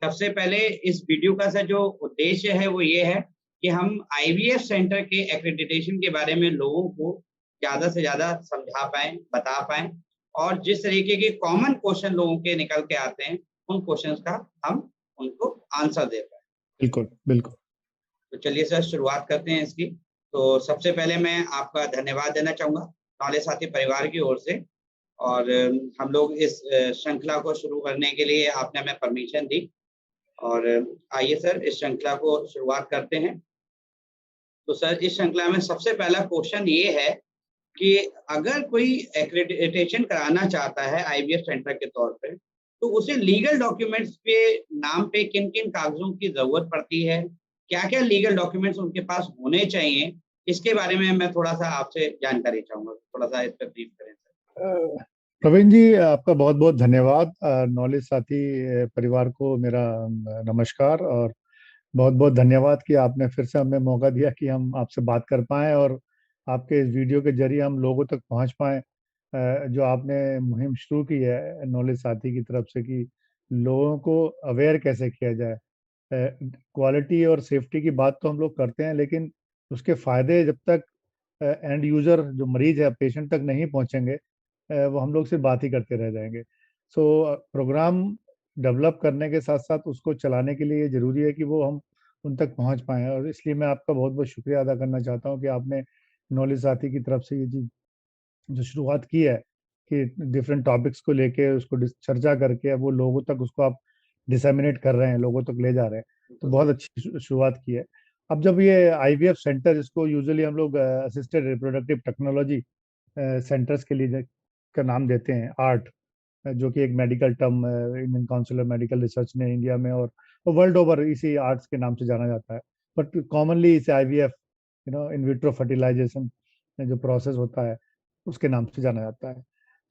सबसे पहले इस वीडियो का सा जो उद्देश्य है वो ये है कि हम आईवीएफ सेंटर के एक्रेडिटेशन के बारे में लोगों को ज़्यादा से ज़्यादा समझा पाएँ, बता पाएँ और जिस तरीके के कॉमन क्वेश्चन लोगों के निकल के आते हैं, उन क्वेश्चंस का हम उनको आंसर दे पाएँ। बिल्कुल, बिल्कुल। तो चलिए सर शुरुआत करते हैं इसकी। तो सबसे पहले मैं आपका धन्यवाद देना चाहूँगा नॉलेज साथी परिवार की ओर से और हम लोग इस श्रृंखला को शुरू करने के लिए आपने हमें परमिशन दी और आइए सर इस श्रृंखला को शुरुआत करते हैं। तो सर इस श्रृंखला में सबसे पहला क्वेश्चन ये है कि अगर कोई एक्रेडिटेशन कराना चाहता है आईवीएफ सेंटर के तौर पे, तो उसे लीगल डॉक्यूमेंट्स पे नाम पे किन-किन कागज़ों की ज़रूरत पड़ती है? क्या-क्या लीगल डॉक्यूमेंट्स उनके पास होने चाहिए? इसके बारे में मैं थोड़ा-सा आपसे जानकारी चाहूँगा। थोड़ा-सा इस पे ब्रीफ करें सर। प्रवीण जी, आपका बहुत-बहुत धन्यवाद। नॉलेज साथी परिवार को मेरा नमस्कार और बहुत-बहुत धन्यवाद कि आपने फिर से हमें मौका दिया कि हम आपसे बात कर पाएँ और आपके इस वीडियो के ज़रिए हम लोगों तक पहुँच पाएँ। जो आपने मुहिम शुरू की है नॉलेज साथी की तरफ से कि लोगों को अवेयर कैसे किया जाए। क्वालिटी और सेफ्टी की बात तो हम लोग करते हैं, लेकिन उसके फ़ायदे जब तक एंड यूज़र जो मरीज़ है, पेशेंट तक नहीं पहुँचेंगे, वो हम लोग सिर्फ बात ही करते रह जाएँगे। सो प्रोग्राम डेवलप करने के साथ-साथ उसको चलाने के लिए ये ज़रूरी है कि वो हम उन तक पहुँच पाएँ और इसलिए मैं आपका बहुत-बहुत शुक्रिया अदा करना चाहता हूँ कि आपने नॉलेज साथी की तरफ से ये चीज़ जो शुरुआत की है कि डिफरेंट टॉपिक्स को लेके उसको चर्चा करके वो लोगों तक उसको आप डिसेमिनेट कर रहे हैं, लोगों तक ले जा रहे हैं, तो बहुत अच्छी शुरुआत की है। अब जब ये आईवीएफ सेंटर, जिसको यूजुअली हम लोग असिस्टेड रिप्रोडक्टिव टेक्नोलॉजी सेंटर्स के लिए का नाम देते हैं, आर्ट, जो कि एक medical term Indian council of medical research ने इंडिया में और वर्ल्ड ओवर इसी आर्ट्स के नाम से जाना जाता है। बट कॉमनली इसे आईवीएफ, इन विट्रो फर्टिलाइजेशन जो प्रोसेस होता है, उसके नाम से जाना जाता है।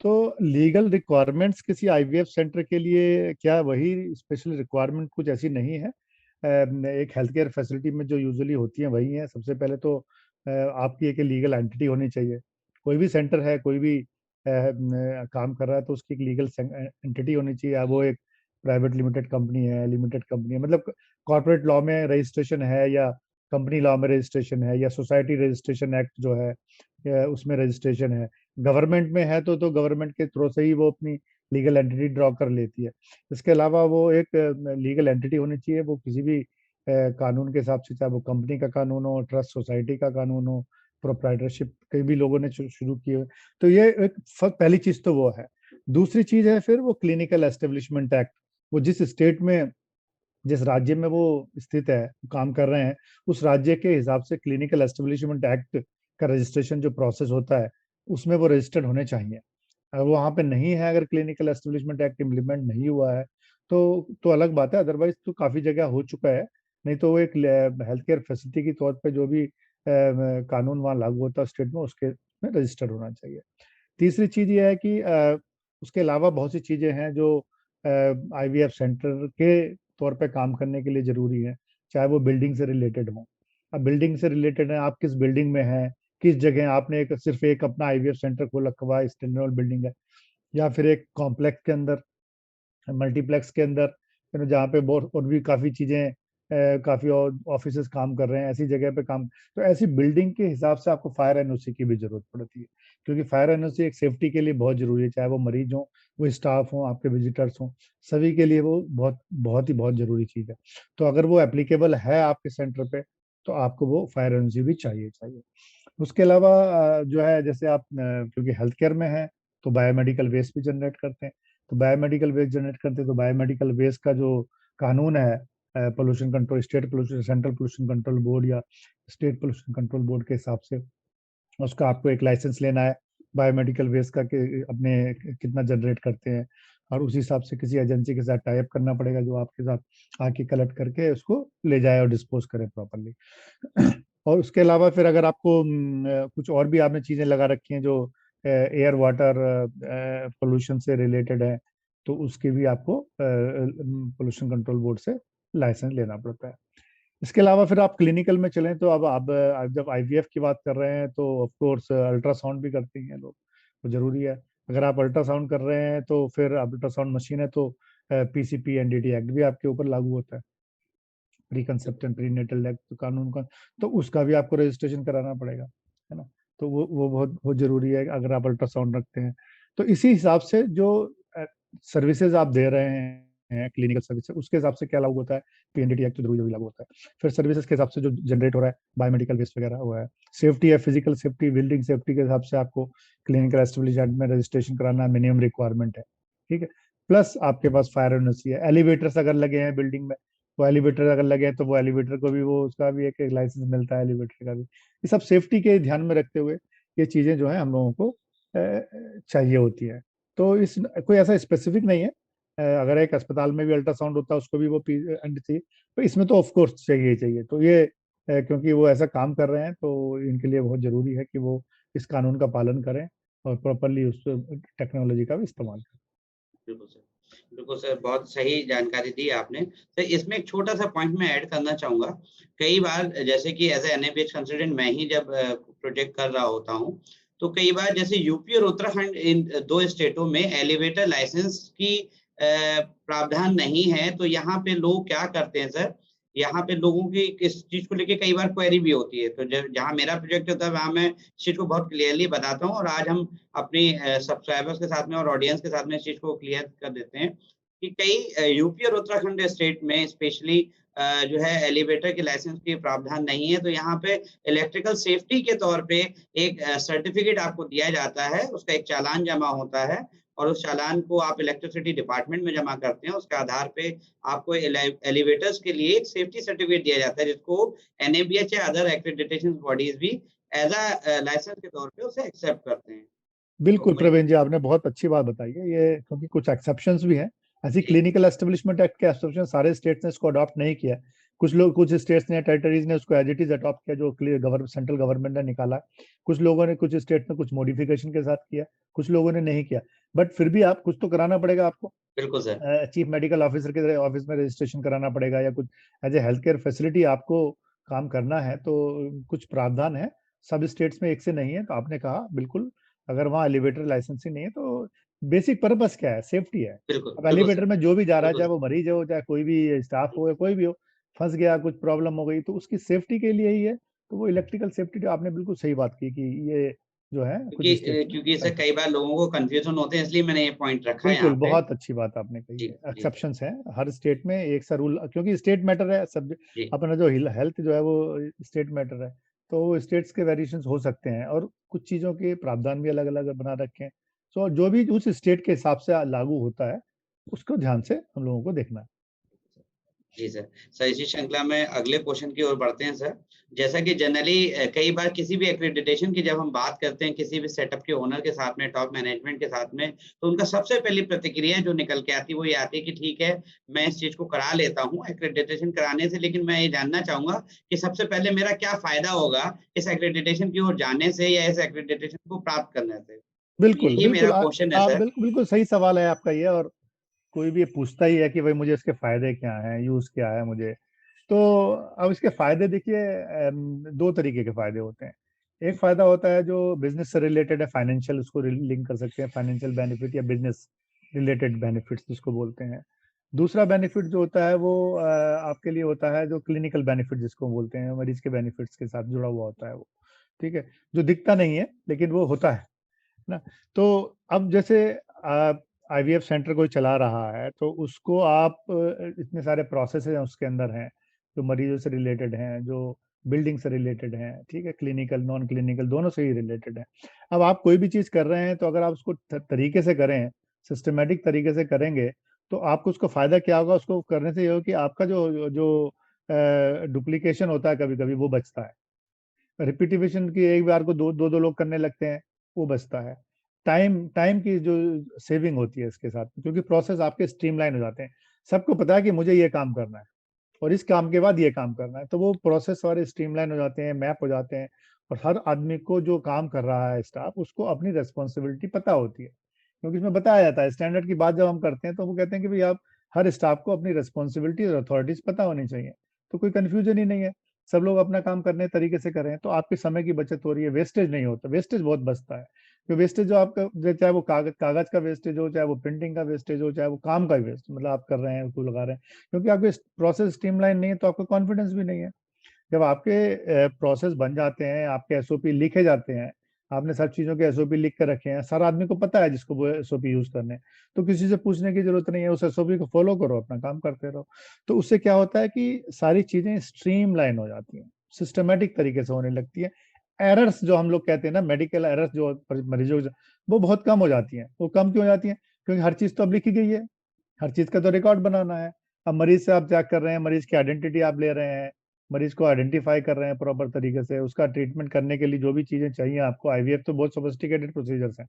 तो लीगल रिक्वायरमेंट्स किसी आईवीएफ सेंटर के लिए क्या वही स्पेशल रिक्वायरमेंट कुछ ऐसी नहीं है। एक हेल्थ केयर फैसिलिटी में जो यूजुअली होती हैं वही हैं। सबसे पहले तो आपकी एक लीगल एंटिटी होनी चाहिए। कोई भी सेंटर है, कोई भी काम कर रहा है तो उसकी एक लीगल एंटिटी होनी चाहिए। वो एक प्राइवेट लिमिटेड कंपनी है, लिमिटेड कंपनी है, मतलब कॉर्पोरेट लॉ में रजिस्ट्रेशन है या कंपनी लॉ में रजिस्ट्रेशन है या सोसाइटी रजिस्ट्रेशन एक्ट जो है उसमें रजिस्ट्रेशन है। गवर्नमेंट में है तो गवर्नमेंट के थ्रू से ही वो अपनी लीगल एंटिटी ड्रॉ कर लेती है। इसके अलावा वो एक लीगल एंटिटी होनी चाहिए, वो किसी भी कानून के हिसाब से, चाहे वो कंपनी का कानून हो, ट्रस्ट सोसाइटी का कानून हो, प्रोप्राइटरशिप कई भी लोगों ने शुरू की है। तो ये एक पहली चीज तो वो है। दूसरी चीज है फिर वो क्लिनिकल एस्टेब्लिशमेंट एक्ट। वो जिस स्टेट में, जिस राज्य में वो स्थित है, काम कर रहे हैं, उस राज्य के हिसाब से क्लिनिकल एस्टेब्लिशमेंट एक्ट का रजिस्ट्रेशन जो प्रोसेस होता है, उसमें वो रजिस्टर्ड होने चाहिए। अगर वो वहाँ पे नहीं है, अगर क्लिनिकल एस्टेब्लिशमेंट एक्ट इम्प्लीमेंट नहीं हुआ है तो अलग बात है, अदरवाइज तो काफ़ी जगह हो चुका है। नहीं तो वो एक हेल्थ केयर फैसिलिटी के तौर पे जो भी कानून वहाँ लागू होता है स्टेट में, उसके में रजिस्टर्ड होना चाहिए। तीसरी चीज़ ये है कि उसके अलावा बहुत सी चीज़ें हैं जो आईवीएफ सेंटर के तौर पे काम करने के लिए ज़रूरी है, चाहे वो बिल्डिंग से रिलेटेड हो। अब बिल्डिंग से रिलेटेड है, आप किस बिल्डिंग में हैं, किस जगह आपने सिर्फ एक अपना आईवीएफ सेंटर खोला हुआ है, स्टैंडर्ड बिल्डिंग है, या फिर एक कॉम्प्लेक्स के अंदर, मल्टीप्लेक्स के अंदर, जहाँ पे बहुत और भी काफ़ी चीज़ें, काफ़ी और ऑफिसेज काम कर रहे हैं, ऐसी जगह पे काम, तो ऐसी बिल्डिंग के हिसाब से आपको फायर एनओसी की भी ज़रूरत पड़ती है, क्योंकि फायर एनओसी एक सेफ्टी के लिए बहुत ज़रूरी है, चाहे वो मरीज हों, वो स्टाफ हों, आपके विजिटर्स हों, सभी के लिए वो बहुत बहुत ही बहुत ज़रूरी चीज़ है। तो अगर वो एप्लीकेबल है आपके सेंटर पे, तो आपको वो फायर एनओसी भी चाहिए। उसके अलावा जो है, जैसे आप क्योंकि हेल्थ केयर में है, तो बायोमेडिकल वेस्ट भी जनरेट करते हैं। तो बायोमेडिकल वेस्ट जनरेट करते हैं, तो बायोमेडिकल वेस्ट का जो कानून है, pollution control, state pollution, central pollution control board या स्टेट पोल्यूशन कंट्रोल बोर्ड के हिसाब से उसका आपको एक लाइसेंस लेना है बायोमेडिकल वेस्ट का, कि अपने कितना जनरेट करते हैं, और उसी हिसाब से किसी एजेंसी के साथ टाई अप करना पड़ेगा जो आपके साथ आके कलेक्ट करके उसको ले जाए और डिस्पोज करे प्रॉपरली। और उसके अलावा फिर अगर आपको कुछ और भी आपने चीज़ें लगा रखी हैं जो एयर वाटर पोल्यूशन से रिलेटेड है, तो उसके भी आपको पोल्यूशन कंट्रोल बोर्ड से लाइसेंस लेना पड़ता है। इसके अलावा फिर आप क्लिनिकल में चलें तो अब आप जब आईवीएफ की बात कर रहे हैं तो ऑफ कोर्स अल्ट्रासाउंड भी करते हैं लोग, तो ज़रूरी है। अगर आप अल्ट्रासाउंड कर रहे हैं तो फिर अल्ट्रासाउंड मशीन है तो पीसीपी एनडीटी एक्ट भी आपके ऊपर लागू होता है, pre conception pre natal act कानून का, तो उसका भी आपको रजिस्ट्रेशन कराना पड़ेगा, है ना। तो वो बहुत बहुत जरूरी है अगर आप अल्ट्रासाउंड रखते हैं। तो इसी हिसाब से जो सर्विसेज आप दे रहे हैं, क्लिनिकल सर्विसेज, उसके हिसाब से क्या लागू होता है, पीएनडीटी एक्ट जरूरी जरूरी लागू होता है। फिर सर्विसेज के हिसाब से जो जनरेट हो रहा है, बायोमेडिकल वेस्ट वगैरह हुआ है, सेफ्टी है, फिजिकल सेफ्टी, बिल्डिंग सेफ्टी के हिसाब से आपको क्लिनिकल एस्टेब्लिशमेंट में रजिस्ट्रेशन कराना मिनिमम रिक्वायरमेंट है, ठीक है। प्लस आपके पास फायर एनओसी है, एलिवेटर्स अगर लगे हैं बिल्डिंग में, वो एलिवेटर अगर लगे हैं तो वो एलिवेटर को भी वो उसका भी एक लाइसेंस मिलता है एलिवेटर का भी। ये सब सेफ्टी के ध्यान में रखते हुए ये चीजें जो है हम लोगों को चाहिए होती है। तो इस कोई ऐसा स्पेसिफिक नहीं है, अगर एक अस्पताल में भी अल्ट्रासाउंड होता है उसको भी वो एंड चाहिए, तो इसमें तो ऑफ कोर्स चाहिए ही चाहिए। तो ये क्योंकि वो ऐसा काम कर रहे हैं तो इनके लिए बहुत जरूरी है कि वो इस कानून का पालन करें और प्रॉपरली उस टेक्नोलॉजी का भी इस्तेमाल करें। बिल्कुल सर। बिल्कुल सर, बहुत सही जानकारी दी आपने। तो इसमें एक छोटा-सा पॉइंट मैं ऐड करना चाहूँगा। कई बार जैसे कि एज़ अ एनएबीएच कंसल्टेंट मैं ही जब प्रोजेक्ट कर रहा होता हूँ, तो कई बार जैसे यूपी और उत्तराखंड इन 2 स्टेटों में एलिवेटर लाइसेंस की प्रावधान नहीं है, तो यहाँ पे लोग क्या करते हैं सर, यहाँ पे लोगों की इस चीज़ को लेके कई बार क्वेरी भी होती है। तो ज जहाँ मेरा प्रोजेक्ट होता है, वहाँ मैं इस चीज़ को बहुत क्लियरली बताता हूँ और आज हम अपनी सब्सक्राइबर्स के साथ में और ऑडियंस के साथ में इस चीज़ को क्लियर कर देते हैं कि कई यूपी और उत्तराखंड स्टेट में स्पेशली जो है एलिवेटर के लाइसेंस की प्रावधान नहीं है, तो यहाँ पे इलेक्ट्रिकल सेफ्टी के तौर पे एक सर्टिफिकेट आपको दिया जाता है, उसका एक चालान जमा होता है और उस चालान को आप इलेक्ट्रिसिटी डिपार्टमेंट में जमा करते हैं। उसके आधार पे आपको एलिवेटर्स के लिए एक सेफ्टी सर्टिफिकेट दिया जाता है, जिसको एनएबीएच या अदर एक्रेडिटेशन बॉडीज भी एज़ लाइसेंस के तौर पे उसे एक्सेप्ट करते हैं। तो बिल्कुल मुझे प्रवीण जी, आपने बहुत अच्छी बात बताई है ये, क्योंकि कुछ एक्सेप्शंस भी हैं। ऐसी जी, क्लिनिकल एस्टेब्लिशमेंट एक्ट के एक्सेप्शन सारे स्टेट्स ने इसको अडॉप्ट नहीं किया। कुछ स्टेट्स ने, टेरिटरीज ने उसको एज इट इज अडॉप्ट किया, जो सेंट्रल गवर्नमेंट ने निकाला। कुछ लोगों ने, कुछ स्टेट्स ने कुछ मॉडिफिकेशन के साथ किया, कुछ लोगों ने नहीं किया। बट फिर भी आप कुछ तो कराना पड़ेगा आपको। बिल्कुल सर। चीफ मेडिकल ऑफिसर के ऑफिस में रजिस्ट्रेशन कराना पड़ेगा, या कुछ as a health care facility आपको काम करना है तो कुछ प्रावधान है। सब स्टेट्स में एक से नहीं है। तो आपने कहा बिल्कुल, अगर वहाँ एलिवेटर लाइसेंसिंग नहीं है तो बेसिक पर्पस क्या है, सेफ्टी है। बिल्कुल, अब बिल्कुल एलिवेटर सर। में जो भी जा रहा है, बिल्कुल चाहे सर। वो मरीज हो, चाहे कोई भी स्टाफ हो, या कोई भी हो, फंस गया, कुछ प्रॉब्लम हो गई, तो उसकी सेफ्टी के लिए ही है। तो वो इलेक्ट्रिकल सेफ्टी, जो आपने बिल्कुल सही बात की कि ये जो है कुछ स्टेट्स में क्योंकि इससे करते हैं। कई बार लोगों को कन्फ्यूज़न होते हैं, इसलिए मैंने ये पॉइंट रखा है बिल्कुल, यहाँ पे। बहुत अच्छी बात आपने कही जी, है। जी, एक्सेप्शंस हैं हर स्टेट में, एक सा रूल, क्योंकि स्टेट मैटर है सब। जी। अपना जो हेल्थ जो है वो स्टेट मैटर है, तो स्टेट्स के वेरिएशंस हो सकते हैं और कुछ चीज़ों के प्रावधान भी अलग अलग बना रखे हैं। सो जो भी उस स्टेट के हिसाब से लागू होता है, उसको ध्यान से हम लोगों को देखना है। जी सर। सर, इसी श्रृंखला में अगले क्वेश्चन की ओर बढ़ते हैं सर। जैसा कि जनरली कई बार किसी भी एक्रेडिटेशन की जब हम बात करते हैं, किसी भी सेटअप के ओनर के साथ में, टॉप मैनेजमेंट के साथ में, तो उनका सबसे पहली प्रतिक्रिया जो निकल के आती है, वो ये आती है कि ठीक है, मैं इस चीज़ को करा लेता हूँ एक्रेडिटेशन कराने से, लेकिन मैं ये जानना चाहूँगा कि सबसे पहले मेरा क्या फ़ायदा होगा इस एक्रेडिटेशन की ओर जाने से या इस एक्रेडिटेशन को प्राप्त करने से? तो बिल्कुल यही बिल्कुल, मेरा क्वेश्चन है आप सर। बिल्कुल बिल्कुल सही सवाल है आपका ये। और कोई भी ये पूछता ही है कि भाई मुझे इसके फायदे क्या हैं, यूज क्या है मुझे। तो अब इसके फायदे देखिए, दो तरीके के फायदे होते हैं। एक फायदा होता है जो बिजनेस से रिलेटेड है, फाइनेंशियल, उसको लिंक कर सकते हैं, फाइनेंशियल बेनिफिट या बिजनेस रिलेटेड बेनिफिट्स जिसको बोलते हैं। दूसरा बेनिफिट जो होता है वो आपके लिए होता है जो क्लिनिकल बेनिफिट जिसको बोलते हैं, मरीज के बेनिफिट्स के साथ जुड़ा हुआ होता है वो, ठीक है, जो दिखता नहीं है लेकिन वो होता है ना। तो अब जैसे आईवीएफ सेंटर कोई चला रहा है तो उसको आप इतने सारे प्रोसेस हैं उसके अंदर हैं, जो मरीजों से रिलेटेड हैं, जो बिल्डिंग से रिलेटेड हैं, ठीक है, क्लिनिकल नॉन क्लिनिकल दोनों से ही रिलेटेड है। अब आप कोई भी चीज़ कर रहे हैं तो अगर आप उसको तरीके से करें, सिस्टमेटिक तरीके से करेंगे, तो आपको उसको फायदा क्या होगा, उसको करने से ये हो कि आपका जो जो डुप्लीकेशन होता है कभी कभी वो बचता है। रिपीटिशन की एक बार को दो दो दो लोग करने लगते हैं, वो बचता है। टाइम टाइम की जो सेविंग होती है इसके साथ, क्योंकि प्रोसेस आपके स्ट्रीमलाइन हो जाते हैं। सबको पता है कि मुझे ये काम करना है और इस काम के बाद ये काम करना है, तो वो प्रोसेस सारे स्ट्रीमलाइन हो जाते हैं, मैप हो जाते हैं। और हर आदमी को जो काम कर रहा है स्टाफ, उसको अपनी रेस्पॉन्सिबिलिटी पता होती है, क्योंकि इसमें बताया जाता है स्टैंडर्ड की बात जब हम करते हैं तो वो कहते हैं कि भाई आप हर स्टाफ को अपनी रेस्पॉन्सिबिलिटी और अथॉरिटीज पता होनी चाहिए। तो कोई कंफ्यूजन ही नहीं है, सब लोग अपना काम करने तरीके से करें तो आपके समय की बचत हो रही है, वेस्टेज नहीं होता, वेस्टेज बहुत बचता है। कि वेस्टेज जो आपका, चाहे वो कागज का वेस्टेज हो, चाहे वो प्रिंटिंग का वेस्टेज हो, चाहे वो काम का वेस्ट, मतलब आप कर रहे हैं उसको लगा रहे हैं, क्योंकि आपके प्रोसेस स्ट्रीमलाइन नहीं है तो आपका कॉन्फिडेंस भी नहीं है। जब आपके प्रोसेस बन जाते हैं, आपके एसओपी लिखे जाते हैं, आपने सब चीज़ों के एसओपी लिख कर रखे हैं, सारा आदमी को पता है जिसको वो एसओपी यूज करने हैं, तो किसी से पूछने की जरूरत नहीं है, उस एसओपी को फॉलो करो, अपना काम करते रहो। तो उससे क्या होता है कि सारी चीजें स्ट्रीमलाइन हो जाती हैं, सिस्टमेटिक तरीके से होने लगती है। एरर्स जो हम लोग कहते हैं ना, मेडिकल एरर्स जो मरीजों वो बहुत कम हो जाती हैं। वो कम क्यों हो जाती हैं? क्योंकि हर चीज तो अब लिखी गई है, हर चीज का तो रिकॉर्ड बनाना है। अब मरीज से आप चेक कर रहे हैं, मरीज की आइडेंटिटी आप ले रहे हैं, मरीज को आइडेंटिफाई कर रहे हैं प्रॉपर तरीके से, उसका ट्रीटमेंट करने के लिए जो भी चीजें चाहिए आपको। आईवीएफ तो बहुत सोफिस्टिकेटेड प्रोसीजर्स हैं,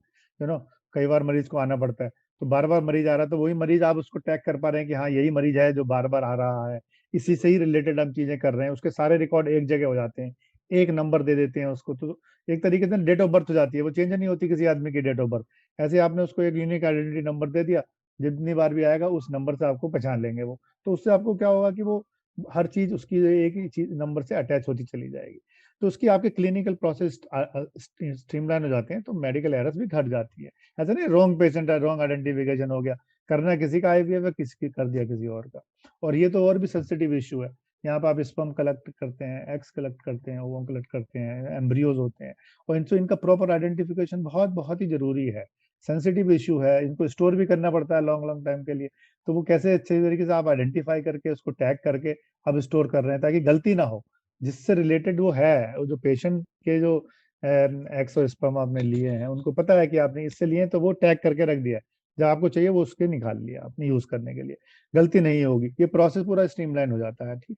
कई बार मरीज को आना पड़ता है, तो बार बार मरीज आ रहा है, तो वही मरीज आप उसको टैग कर पा रहे हैं कि हाँ यही मरीज है जो बार बार आ रहा है, इसी से ही रिलेटेड हम चीजें कर रहे हैं। उसके सारे रिकॉर्ड एक जगह हो जाते हैं, एक नंबर दे देते हैं उसको, तो एक तरीके से डेट ऑफ बर्थ हो जाती है, वो चेंज नहीं होती किसी आदमी की डेट ऑफ बर्थ। ऐसे आपने उसको एक यूनिक आइडेंटिटी नंबर दे दिया, जितनी बार भी आएगा उस नंबर से आपको पहचान लेंगे वो। तो उससे आपको क्या होगा कि वो हर चीज उसकी एक ही चीज नंबर से अटैच होती चली जाएगी, तो उसकी आपके क्लिनिकल प्रोसेस स्ट्रीमलाइन हो जाते हैं, तो मेडिकल एरर्स भी घट जाती है। ऐसा नहीं रॉन्ग पेशेंट है, रॉन्ग आइडेंटिफिकेशन हो गया, करना किसी का आईवीएफ है, किसी की कर दिया किसी और का। और ये तो और भी सेंसिटिव इशू है। यहाँ पे आप स्पर्म कलेक्ट करते हैं, एग्स कलेक्ट करते हैं, ओवम कलेक्ट करते हैं, एम्ब्रियोज होते हैं, और इनसे इनका प्रॉपर आइडेंटिफिकेशन बहुत बहुत ही जरूरी है। सेंसिटिव इशू है, इनको स्टोर भी करना पड़ता है लॉन्ग लॉन्ग टाइम के लिए। तो वो कैसे अच्छे तरीके से आप आइडेंटिफाई करके उसको टैग करके आप स्टोर कर रहे हैं ताकि गलती ना हो, जिससे रिलेटेड वो है, वो जो पेशेंट के जो एक्स और स्पर्म आपने लिए हैं, उनको पता है कि आपने इससे लिए हैं, तो वो टैग करके रख दिया है, जब आपको चाहिए वो उसके निकाल लिया अपने यूज करने के लिए, गलती नहीं होगी। ये प्रोसेस पूरा स्ट्रीमलाइन हो जाता है, ठीक।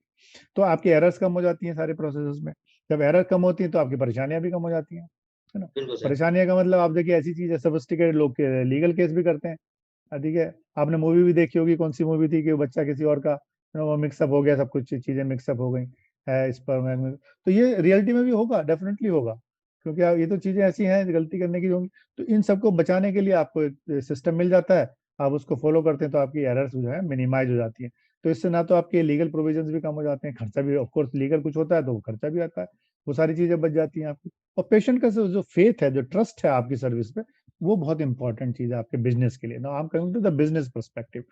तो आपकी एरर्स कम हो जाती हैं सारे प्रोसेस में। जब एरर कम होती है तो आपकी परेशानियां भी कम हो जाती हैं, है ना। बिल्कुल सर। परेशानियां का मतलब आप देखिए, ऐसी चीज है, सोफिस्टिकेटेड लोग के लीगल केस भी करते हैं। ठीक है, आपने मूवी भी देखी होगी, कौन सी मूवी थी कि वो बच्चा किसी और का, वो मिक्सअप हो गया, सब कुछ चीजें मिक्सअप हो गई है स्पर्म में। तो ये रियलिटी में भी होगा, डेफिनेटली होगा, क्योंकि ये तो चीजें ऐसी हैं गलती करने की होंगी। तो इन सबको बचाने के लिए आपको एक सिस्टम मिल जाता है, आप उसको फॉलो करते हैं, तो आपकी एरर्स जो है मिनिमाइज हो जाती है। तो इससे ना तो आपके लीगल प्रोविजंस भी कम हो जाते हैं, खर्चा भी, ऑफकोर्स लीगल कुछ होता है तो वो खर्चा भी आता है, वो सारी चीजें बच जाती हैं आपकी। और पेशेंट का जो फेथ है, जो ट्रस्ट है आपकी सर्विस पे, वो बहुत इंपॉर्टेंट चीज है आपके बिजनेस के लिए। Now I am coming to the business perspective,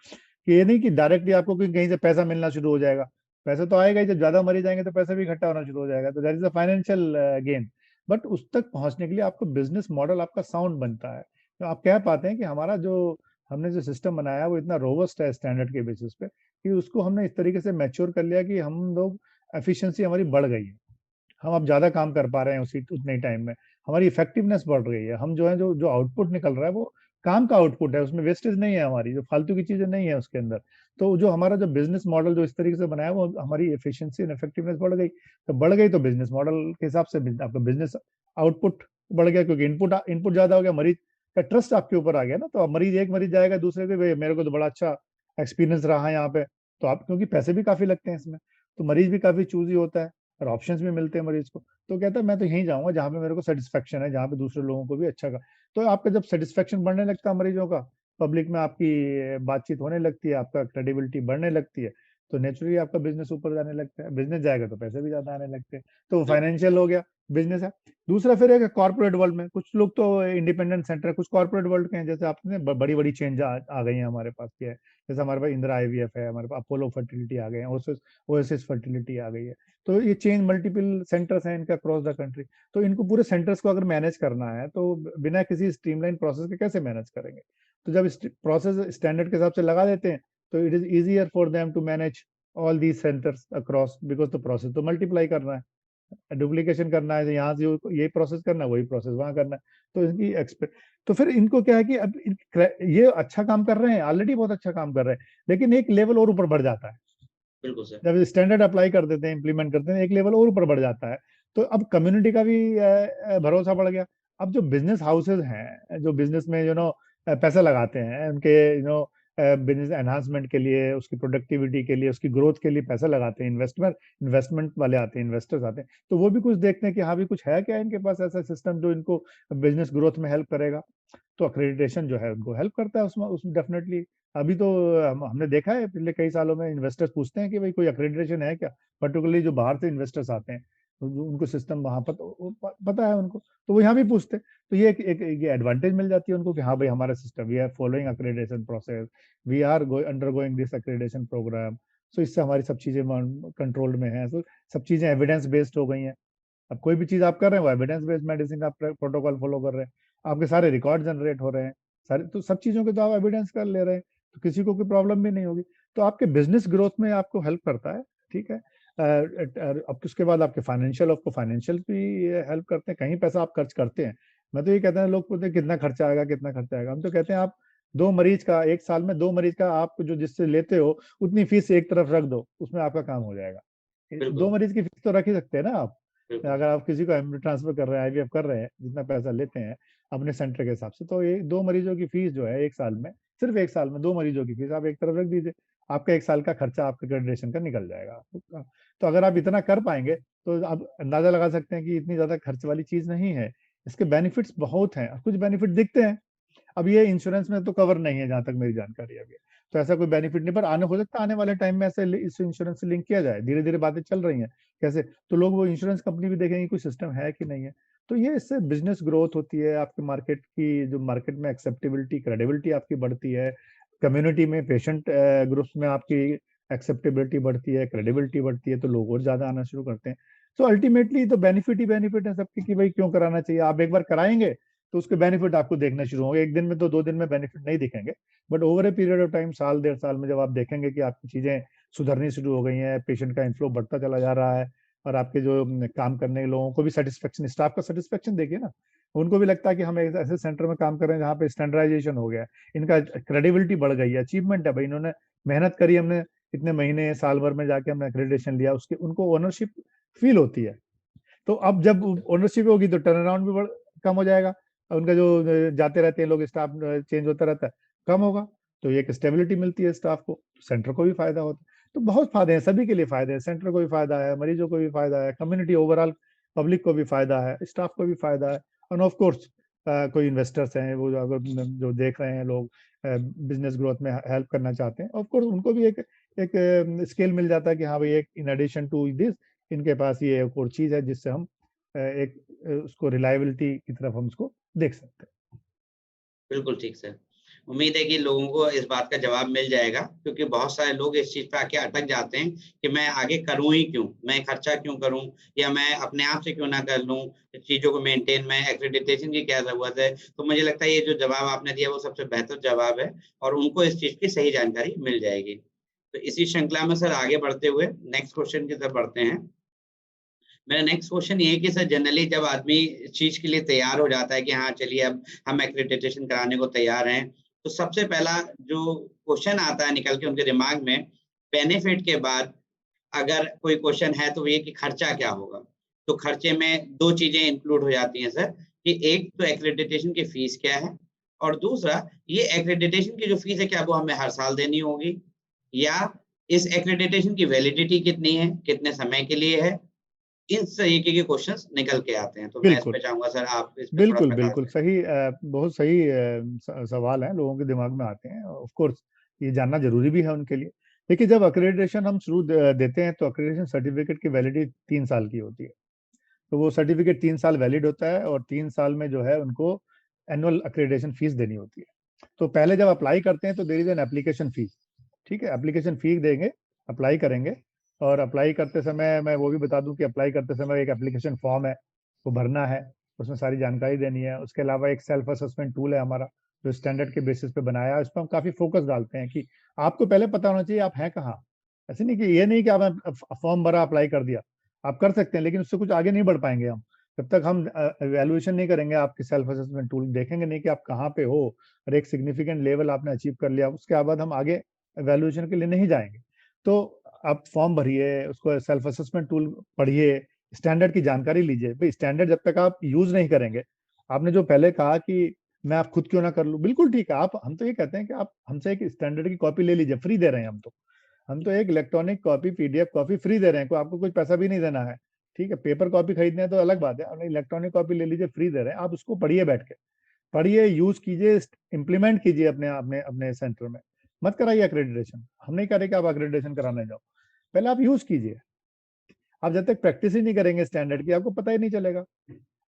कि ये नहीं कि डायरेक्टली आपको कहीं से पैसा मिलना शुरू हो जाएगा। पैसा तो आएगा ही, जब ज्यादा मरीज आएंगे तो पैसा भी इकट्ठा होना शुरू हो जाएगा, तो that is a financial gain. But उस तक पहुंचने के लिए आपको बिजनेस मॉडल आपका साउंड बनता है, तो आप कह पाते हैं कि हमारा जो हमने जो सिस्टम बनाया है वो इतना रोबस्ट है स्टैंडर्ड के बेसिस पे, कि उसको हमने इस तरीके से मैच्योर कर लिया कि हम लोग, एफिशिएंसी हमारी बढ़ गई है, हम अब ज्यादा काम कर पा रहे हैं उसी उतने टाइम में, हमारी इफेक्टिवनेस बढ़ रही है, हम जो है जो जो आउटपुट निकल रहा है वो काम का आउटपुट है, उसमें वेस्टेज नहीं है, हमारी जो फालतू की चीजें नहीं है उसके अंदर। तो जो हमारा जो बिजनेस मॉडल जो इस तरीके से बनाया वो हमारी एफिशिएंसी एंड इफेक्टिवनेस बढ़ गई, तो बढ़ गई तो बिजनेस मॉडल के हिसाब से आपका बिजनेस आउटपुट बढ़ गया, क्योंकि इनपुट इनपुट ज्यादा हो गया, मरीज का ट्रस्ट आपके ऊपर आ गया ना। तो अब मरीज, एक मरीज जाएगा दूसरे के, भाई मेरे को तो बड़ा अच्छा एक्सपीरियंस रहा है यहाँ पे, तो आप, क्योंकि पैसे भी काफी लगते हैं इसमें, तो मरीज भी काफी चूजी होता है और ऑप्शंस भी मिलते हैं मरीज को। तो कहता है मैं तो यहीं जाऊंगा जहाँ पे मेरे को सेटिस्फेक्शन है, जहाँ पे दूसरे लोगों को भी अच्छा का। तो आपका जब सेटिस्फेक्शन बढ़ने लगता है मरीजों का, पब्लिक में आपकी बातचीत होने लगती है, आपका क्रेडिबिलिटी बढ़ने लगती है, तो नेचुरली आपका बिजनेस ऊपर जाने लगता है, बिजनेस जाएगा तो पैसे भी ज्यादा आने लगते हैं। तो फाइनेंशियल हो गया, बिजनेस है। दूसरा फिर है कॉर्पोरेट वर्ल्ड में, कुछ लोग तो इंडिपेंडेंट सेंटर है, कुछ कॉर्पोरेट वर्ल्ड के हैं, जैसे आपने बड़ी बड़ी चेंज आ गई है हमारे पास, क्या है, जैसे हमारे पास इंदिरा आईवीएफ है, हमारे पास अपोलो फर्टिलिटी आ गए हैं, ओएसएस फर्टिलिटी आ गई है। तो ये चेंज मल्टीपल सेंटर्स हैं इनका अक्रॉस द कंट्री। तो इनको पूरे सेंटर्स को अगर मैनेज करना है तो बिना किसी स्ट्रीमलाइन प्रोसेस के कैसे मैनेज करेंगे? तो जब प्रोसेस स्टैंडर्ड के हिसाब से लगा देते हैं, तो it is easier for them to manage all these centres across, because the process तो मल्टीप्लाई करना है, डुप्लीकेशन करना है, यहाँ से यही प्रोसेस करना है, वही प्रोसेस वहां करना है। तो इनकी एक्सपेक्ट, तो फिर इनको क्या है कि अब ये अच्छा काम कर रहे हैं, ऑलरेडी बहुत अच्छा काम कर रहे हैं, लेकिन एक लेवल और ऊपर बढ़ जाता है बिल्कुल सर। जब स्टैंडर्ड अप्लाई कर देते हैं, इंप्लीमेंट करते हैं, एक लेवल और ऊपर बढ़ जाता है। तो अब कम्युनिटी का भी भरोसा बढ़ गया। अब जो बिजनेस हाउसेज हैं, जो बिजनेस में पैसा लगाते हैं, उनके बिजनेस एनहांसमेंट के लिए, उसकी प्रोडक्टिविटी के लिए, उसकी ग्रोथ के लिए पैसा लगाते हैं, इन्वेस्टमेंट वाले आते हैं, इन्वेस्टर्स आते हैं, तो वो भी कुछ देखते हैं कि हाँ भी कुछ है क्या इनके पास ऐसा सिस्टम जो इनको बिजनेस ग्रोथ में हेल्प करेगा। तो अक्रेडिटेशन जो है उनको हेल्प करता है उसमें उसमें डेफिनेटली। अभी तो हमने देखा है पिछले कई सालों में इन्वेस्टर्स पूछते हैं कि भाई कोई अक्रेडिटेशन है क्या, पर्टिकुलरली जो बाहर से इन्वेस्टर्स आते हैं। उनको सिस्टम वहां पर तो पता है उनको, तो वो यहाँ भी पूछते। तो ये ये एडवांटेज मिल जाती है उनको कि हाँ भाई हमारा system, we are following accreditation process, we are undergoing this accreditation program. So इससे हमारी सब चीजें कंट्रोल में है। तो सब चीजें एविडेंस बेस्ड हो गई हैं। अब कोई भी चीज आप कर रहे हैं वो एविडेंस बेस्ड मेडिसिन का प्रोटोकॉल फॉलो कर रहे हैं, आपके सारे रिकॉर्ड जनरेट हो रहे हैं सारे, तो सब चीजों के तो आप एविडेंस कर ले रहे हैं, तो किसी को कोई प्रॉब्लम भी नहीं होगी। तो आपके बिजनेस ग्रोथ में आपको हेल्प करता है। ठीक है। अब उसके बाद आपके आपको फाइनेंशियल भी हेल्प करते हैं। कहीं पैसा आप खर्च करते हैं, मैं तो ये कहता है, लोग पूछते हैं कितना खर्चा आएगा कितना खर्चा आएगा, हम तो कहते हैं आप 2 मरीज का, एक साल में 2 मरीज का आप जो जिससे लेते हो उतनी फीस एक तरफ रख दो, उसमें आपका काम हो जाएगा। दो बिल्कुल, मरीज की फीस तो रख ही सकते हैं ना आप। बिल्कुल, अगर आप किसी को एमडी ट्रांसफर कर रहे हैं, आईवीएफ कर रहे हैं, जितना पैसा लेते हैं अपने सेंटर के हिसाब से, तो ये 2 मरीजों की फीस जो है एक साल में, सिर्फ एक साल में 2 मरीजों की फीस आप एक तरफ रख दीजिए, आपका एक साल का खर्चा आपका ग्रेजुएशन का निकल जाएगा आपका। तो अगर आप इतना कर पाएंगे तो आप अंदाजा लगा सकते हैं कि इतनी ज्यादा खर्च वाली चीज नहीं है। इसके बेनिफिट्स बहुत हैं, कुछ बेनिफिट दिखते हैं। अब ये इंश्योरेंस में तो कवर नहीं है जहां तक मेरी जानकारी है अभी, तो ऐसा कोई बेनिफिट नहीं, पर आने हो सकता है आने वाले टाइम में ऐसे इस इंश्योरेंस से लिंक किया जाए, धीरे धीरे बातें चल रही हैं कैसे, तो लोग वो इंश्योरेंस कंपनी भी देखेंगे कोई सिस्टम है कि नहीं है। तो ये इससे बिजनेस ग्रोथ होती है, आपके मार्केट की जो मार्केट में एक्सेप्टेबिलिटी क्रेडिबिलिटी आपकी बढ़ती है, कम्युनिटी में पेशेंट ग्रुप्स में आपकी एक्सेप्टेबिलिटी बढ़ती है, क्रेडिबिलिटी बढ़ती है, तो लोग और ज्यादा आना शुरू करते हैं। तो अल्टीमेटली तो बेनिफिट ही बेनिफिट है सबके, कि भाई क्यों कराना चाहिए, आप एक बार कराएंगे तो उसके बेनिफिट आपको देखना शुरू होंगे। एक दिन में तो 2 दिन में बेनिफिट नहीं दिखेंगे, but over a period of time, साल 1.5 साल में जब आप देखेंगे कि आपकी चीजें सुधरनी शुरू हो गई हैं, पेशेंट का इनफ्लो बढ़ता चला जा रहा है, और आपके जो काम करने के लोगों को भी सेटिस्फेक्शन, स्टाफ का सेटिस्फेक्शन देखिए ना, उनको भी लगता है कि हम एक ऐसे सेंटर में काम कर रहे हैं जहाँ पे स्टैंडर्डाइजेशन हो गया है, इनका क्रेडिबिलिटी बढ़ गई है, अचीवमेंट है भाई, इन्होंने मेहनत करी, हमने इतने महीने साल भर में जाके हमने एक्रेडिटेशन लिया, उसके उनको ओनरशिप फील होती है। तो अब जब ओनरशिप होगी तो टर्न अराउंड भी कम हो जाएगा, उनका जो जाते रहते हैं लोग, स्टाफ चेंज होता रहता है, कम होगा, तो ये एक स्टेबिलिटी मिलती है स्टाफ को, सेंटर को भी फायदा होता है। तो बहुत फायदे हैं, सभी के लिए फायदे हैं, सेंटर को भी फायदा है, मरीजों को भी फायदा है, कम्युनिटी ओवरऑल पब्लिक को भी फायदा है, स्टाफ को भी फायदा है, और ऑफ कोर्स कोई इन्वेस्टर्स हैं वो जो अगर जो देख रहे हैं लोग, बिजनेस ग्रोथ में हेल्प करना चाहते हैं, ऑफ कोर्स उनको भी एक स्केल मिल जाता है कि हाँ भाई एक इन एडिशन टू दिस इनके पास ये एक और चीज है जिससे हम एक उसको रिलायबिलिटी की तरफ हम उसको देख सकते हैं। बिल्कुल ठीक सर। उम्मीद है कि लोगों को इस बात का जवाब मिल जाएगा, क्योंकि बहुत सारे लोग इस चीज़ पे आके अटक जाते हैं कि मैं आगे करूँ ही क्यों? मैं खर्चा क्यों करूँ? या मैं अपने आप से क्यों ना कर लूँ? चीज़ों को मेंटेन में एक्रेडिटेशन की क्या ज़रूरत है? तो मुझे लगता है ये जो जवाब आपने दिया वो सबसे बेहतर जवाब है, और उनको इस चीज़ की सही जानकारी मिल जाएगी। तो इसी श्रृंखला में सर आगे बढ़ते हुए नेक्स्ट क्वेश्चन की तरफ बढ़ते हैं। मेरा नेक्स्ट क्वेश्चन ये है कि सर जनरली जब आदमी इस चीज़ के लिए तैयार हो जाता है कि हाँ, चलिए अब हम एक्रेडिटेशन कराने को तैयार हैं, तो सबसे पहला जो क्वेश्चन आता है निकल के उनके दिमाग में, बेनिफिट के बाद अगर कोई क्वेश्चन है तो ये कि खर्चा क्या होगा? तो खर्चे में 2 चीज़ें इंक्लूड हो जाती हैं सर, कि एक तो एक्रेडिटेशन की फीस क्या है? और दूसरा ये एक्रेडिटेशन की जो फीस है क्या वो हमें हर साल देनी होगी? या इस एक्रेडिटेशन की वैलिडिटी कितनी है? कितने समय के लिए है? इन तरीके के क्वेश्चंस निकल के आते हैं, तो मैं इस बिल्कुल पे चाहूँगा सर आप इस पे थोड़ा बिल्कुल प्रकाश बिल्कुल डालें। सही, बहुत सही सवाल है, लोगों के दिमाग में आते हैं, ऑफ कोर्स ये जानना जरूरी भी है उनके लिए। देखिए जब अक्रेडिटेशन हम शुरू देते हैं तो अक्रेडिटेशन सर्टिफिकेट की वैलिडिटी 3 साल की होती है। तो वो सर्टिफिकेट 3 साल वैलिड होता है, और 3 साल में जो है उनको एनुअल अक्रेडिटेशन फीस देनी होती है। तो पहले जब अप्लाई करते हैं तो there is an application fees. ठीक है, एप्लीकेशन फी देंगे, अप्लाई करेंगे, और अप्लाई करते समय मैं वो भी बता दूं कि अप्लाई करते समय एक एप्लीकेशन फॉर्म है, वो भरना है, उसमें सारी जानकारी देनी है। उसके अलावा एक सेल्फ असेसमेंट टूल है हमारा, जो स्टैंडर्ड के बेसिस पे बनाया है, उस पर हम काफी फोकस डालते हैं कि आपको पहले पता होना चाहिए आप हैं कहाँ। ऐसे नहीं कि ये नहीं कि आप फॉर्म भरा अप्लाई कर दिया, आप कर सकते हैं लेकिन उससे कुछ आगे नहीं बढ़ पाएंगे हम, जब तक हम एवेल्युएशन नहीं करेंगे, आपकी सेल्फ असेसमेंट टूल देखेंगे नहीं कि आप कहाँ पे हो, और एक सिग्निफिकेंट लेवल आपने अचीव कर लिया, उसके बाद हम आगे वैल्यूएशन के लिए नहीं जाएंगे। तो आप फॉर्म भरिए, उसको सेल्फ असेसमेंट टूल पढ़िए, स्टैंडर्ड की जानकारी लीजिए। भाई स्टैंडर्ड जब तक आप यूज नहीं करेंगे, आपने जो पहले कहा कि मैं आप खुद क्यों ना कर लूं, बिल्कुल ठीक है, आप हम तो ये कहते हैं कि आप हमसे एक स्टैंडर्ड की कॉपी ले लीजिए, फ्री दे रहे हैं हम तो एक electronic copy PDF copy free दे रहे हैं, कोई आपको कुछ पैसा भी नहीं देना है। ठीक है, पेपर कॉपी खरीदने हैं तो अलग बात है, हमने इलेक्ट्रॉनिक कॉपी ले लीजिए, फ्री दे रहे हैं, आप उसको पढ़िए, बैठ के पढ़िए, यूज कीजिए, इम्प्लीमेंट कीजिए अपने अपने अपने सेंटर में। मत कराइए अक्रेडिटेशन, हम नहीं कह रहे कि आप अक्रेडिटेशन कराने जाओ, पहले आप यूज कीजिए। आप जब तक प्रैक्टिस ही नहीं करेंगे स्टैंडर्ड की, आपको पता ही नहीं चलेगा।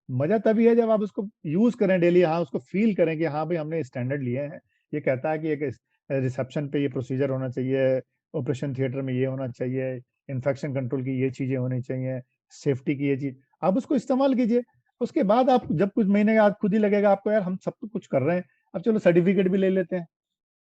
मजा तभी है जब आप उसको यूज करें डेली, हाँ उसको फील करें कि हाँ भाई हमने स्टैंडर्ड लिए हैं। ये कहता है कि एक रिसेप्शन पे ये प्रोसीजर होना चाहिए, ऑपरेशन थिएटर में ये होना चाहिए, इन्फेक्शन कंट्रोल की ये चीजें होनी चाहिए, सेफ्टी की ये चीज, आप उसको इस्तेमाल कीजिए। उसके बाद आप जब कुछ महीने बाद खुद ही लगेगा आपको यार हम सब कुछ कर रहे हैं, अब चलो सर्टिफिकेट भी ले लेते हैं,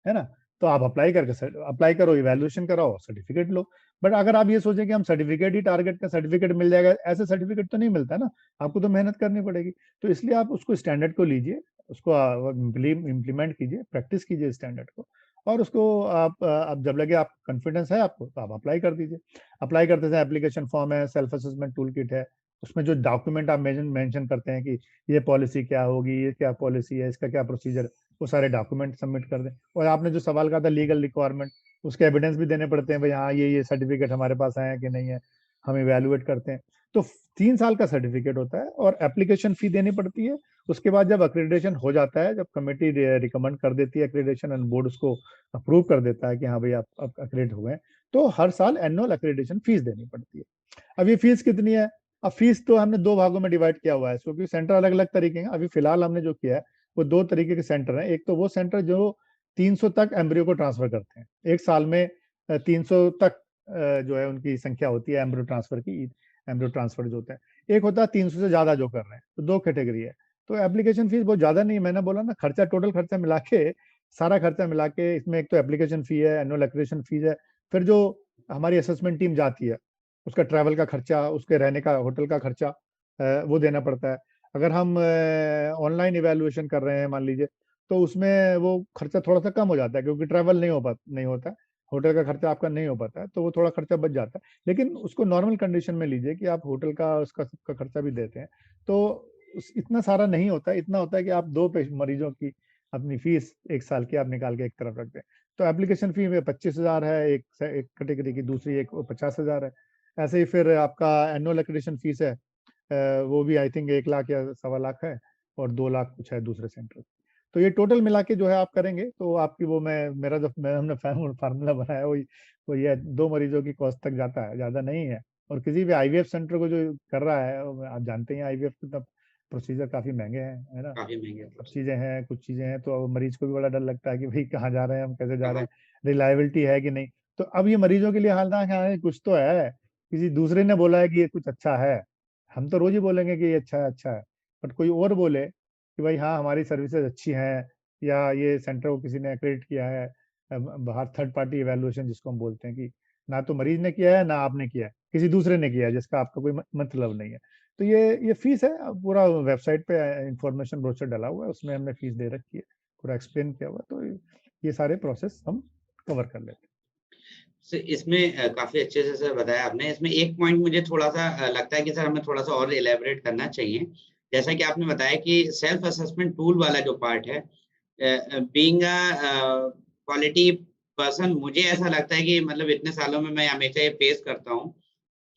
है ना। तो आप अप्लाई करो, इवैल्यूएशन कराओ, सर्टिफिकेट लो। बट अगर आप ये सोचें कि हम सर्टिफिकेट ही टारगेट का सर्टिफिकेट मिल जाएगा, ऐसे सर्टिफिकेट तो नहीं मिलता ना, आपको तो मेहनत करनी पड़ेगी। तो इसलिए आप उसको स्टैंडर्ड को लीजिए, उसको इम्प्लीमेंट कीजिए, प्रैक्टिस कीजिए स्टैंडर्ड को, और उसको आप जब लगे आप कॉन्फिडेंस है आपको, तो आप अप्लाई कर दीजिए। अप्लाई करते समय एप्लीकेशन फॉर्म है, सेल्फ असेसमेंट टूल किट है, उसमें जो डॉक्यूमेंट आप मेंशन करते हैं कि ये पॉलिसी क्या होगी, ये क्या पॉलिसी है, इसका क्या प्रोसीजर, वो सारे डॉक्यूमेंट सबमिट कर दें। और आपने जो सवाल कहा था लीगल रिक्वायरमेंट, उसके एविडेंस भी देने पड़ते हैं, भाई हाँ ये सर्टिफिकेट हमारे पास आए हैं कि नहीं है, हम इवेलुएट करते हैं। तो 3 साल का सर्टिफिकेट होता है और एप्लीकेशन फी देनी पड़ती है। उसके बाद जब अक्रेडिटेशन हो जाता है, जब कमेटी रिकमेंड कर देती है अक्रेडिटेशन एंड बोर्ड उसको अप्रूव कर देता है कि हाँ भाई आप अक्रेडिट हो गए, तो हर साल एनुअल अक्रेडिटेशन फीस देनी पड़ती है। अब ये फीस कितनी है? अब फीस तो हमने 2 भागों में डिवाइड किया हुआ है, क्योंकि सेंटर अलग अलग तरीके हैं। अभी फिलहाल हमने जो किया है वो 2 तरीके के सेंटर हैं। एक तो वो सेंटर जो 300 तक एम्ब्रियो को ट्रांसफर करते हैं, एक साल में 300 तक जो है उनकी संख्या होती है एम्ब्रियो ट्रांसफर की, एम्ब्रियो ट्रांसफर जो होता है। एक होता है 300 से ज्यादा जो कर रहे हैं, तो 2 कैटेगरी है। तो एप्लीकेशन फीस बहुत ज्यादा नहीं, मैंने बोला ना, खर्चा टोटल खर्चा मिला के, सारा खर्चा मिला के, इसमें एक तो एप्लीकेशन फी है, एनुअल एक्रेडिटेशन फीस है, फिर जो हमारी असेसमेंट टीम जाती है उसका ट्रैवल का खर्चा, उसके रहने का होटल का खर्चा वो देना पड़ता है। अगर हम ऑनलाइन इवेल्युएशन कर रहे हैं मान लीजिए, तो उसमें वो खर्चा थोड़ा सा कम हो जाता है, क्योंकि ट्रैवल नहीं होता, होटल का खर्चा आपका नहीं हो पाता है, तो वो थोड़ा खर्चा बच जाता है। लेकिन उसको नॉर्मल कंडीशन में लीजिए कि आप होटल का उसका सबका खर्चा भी देते हैं, तो इतना सारा नहीं होता है। इतना होता है कि आप 2 मरीजों की अपनी फीस एक साल की आप निकाल के एक तरफ रख दें। तो एप्लीकेशन फी में 25,000 है एक कैटेगरी की, दूसरी एक 50,000 है। ऐसे ही फिर आपका एनुअल एक्रेडिटेशन फीस है, वो भी आई थिंक 1 लाख या 1.25 लाख है, और 2 लाख कुछ है दूसरे सेंटर। तो ये टोटल मिला के जो है आप करेंगे तो आपकी वो मेरा जो हमने फार्मूला बनाया वो ये 2 मरीजों की कॉस्ट तक जाता है, ज्यादा नहीं है। और किसी भी आईवीएफ सेंटर को जो कर रहा है, आप जानते हैं आईवीएफ के तब प्रोसीजर काफी महंगे हैं, है ना। काफी महंगे सब चीजें हैं, कुछ चीजें हैं, तो अब मरीज को भी बड़ा डर लगता है कि भाई कहाँ जा रहे हैं हम, कैसे जा रहे कहाँ। हैं, रिलायबिलिटी है कि नहीं। तो अब ये मरीजों के लिए हाल ना है, कुछ तो है, किसी दूसरे ने बोला है कि ये कुछ अच्छा है। हम तो रोज ही बोलेंगे कि ये अच्छा है, अच्छा है, बट कोई और बोले कि भाई हाँ हमारी सर्विसेज अच्छी हैं, या ये सेंटर को किसी ने एक्रेडिट किया है, बाहर थर्ड पार्टी इवैल्यूएशन जिसको हम बोलते हैं, कि ना तो मरीज ने किया है ना आपने किया है, किसी दूसरे ने किया है जिसका आपका कोई मतलब नहीं है। तो ये फीस है, पूरा वेबसाइट पे इंफॉर्मेशन ब्रोचर डाला हुआ है, उसमें हमने फीस दे रखी है, पूरा एक्सप्लेन किया हुआ है। तो ये सारे प्रोसेस हम कवर कर लेते हैं। इसमें काफ़ी अच्छे से सर बताया आपने। इसमें एक पॉइंट मुझे थोड़ा-सा लगता है कि सर हमें थोड़ा-सा और इलैबोरेट करना चाहिए। जैसा कि आपने बताया कि सेल्फ असेसमेंट टूल वाला जो पार्ट है बीइंग क्वालिटी पर्सन, मुझे ऐसा लगता है कि मतलब इतने सालों में मैं हमेशा ये फेस करता हूँ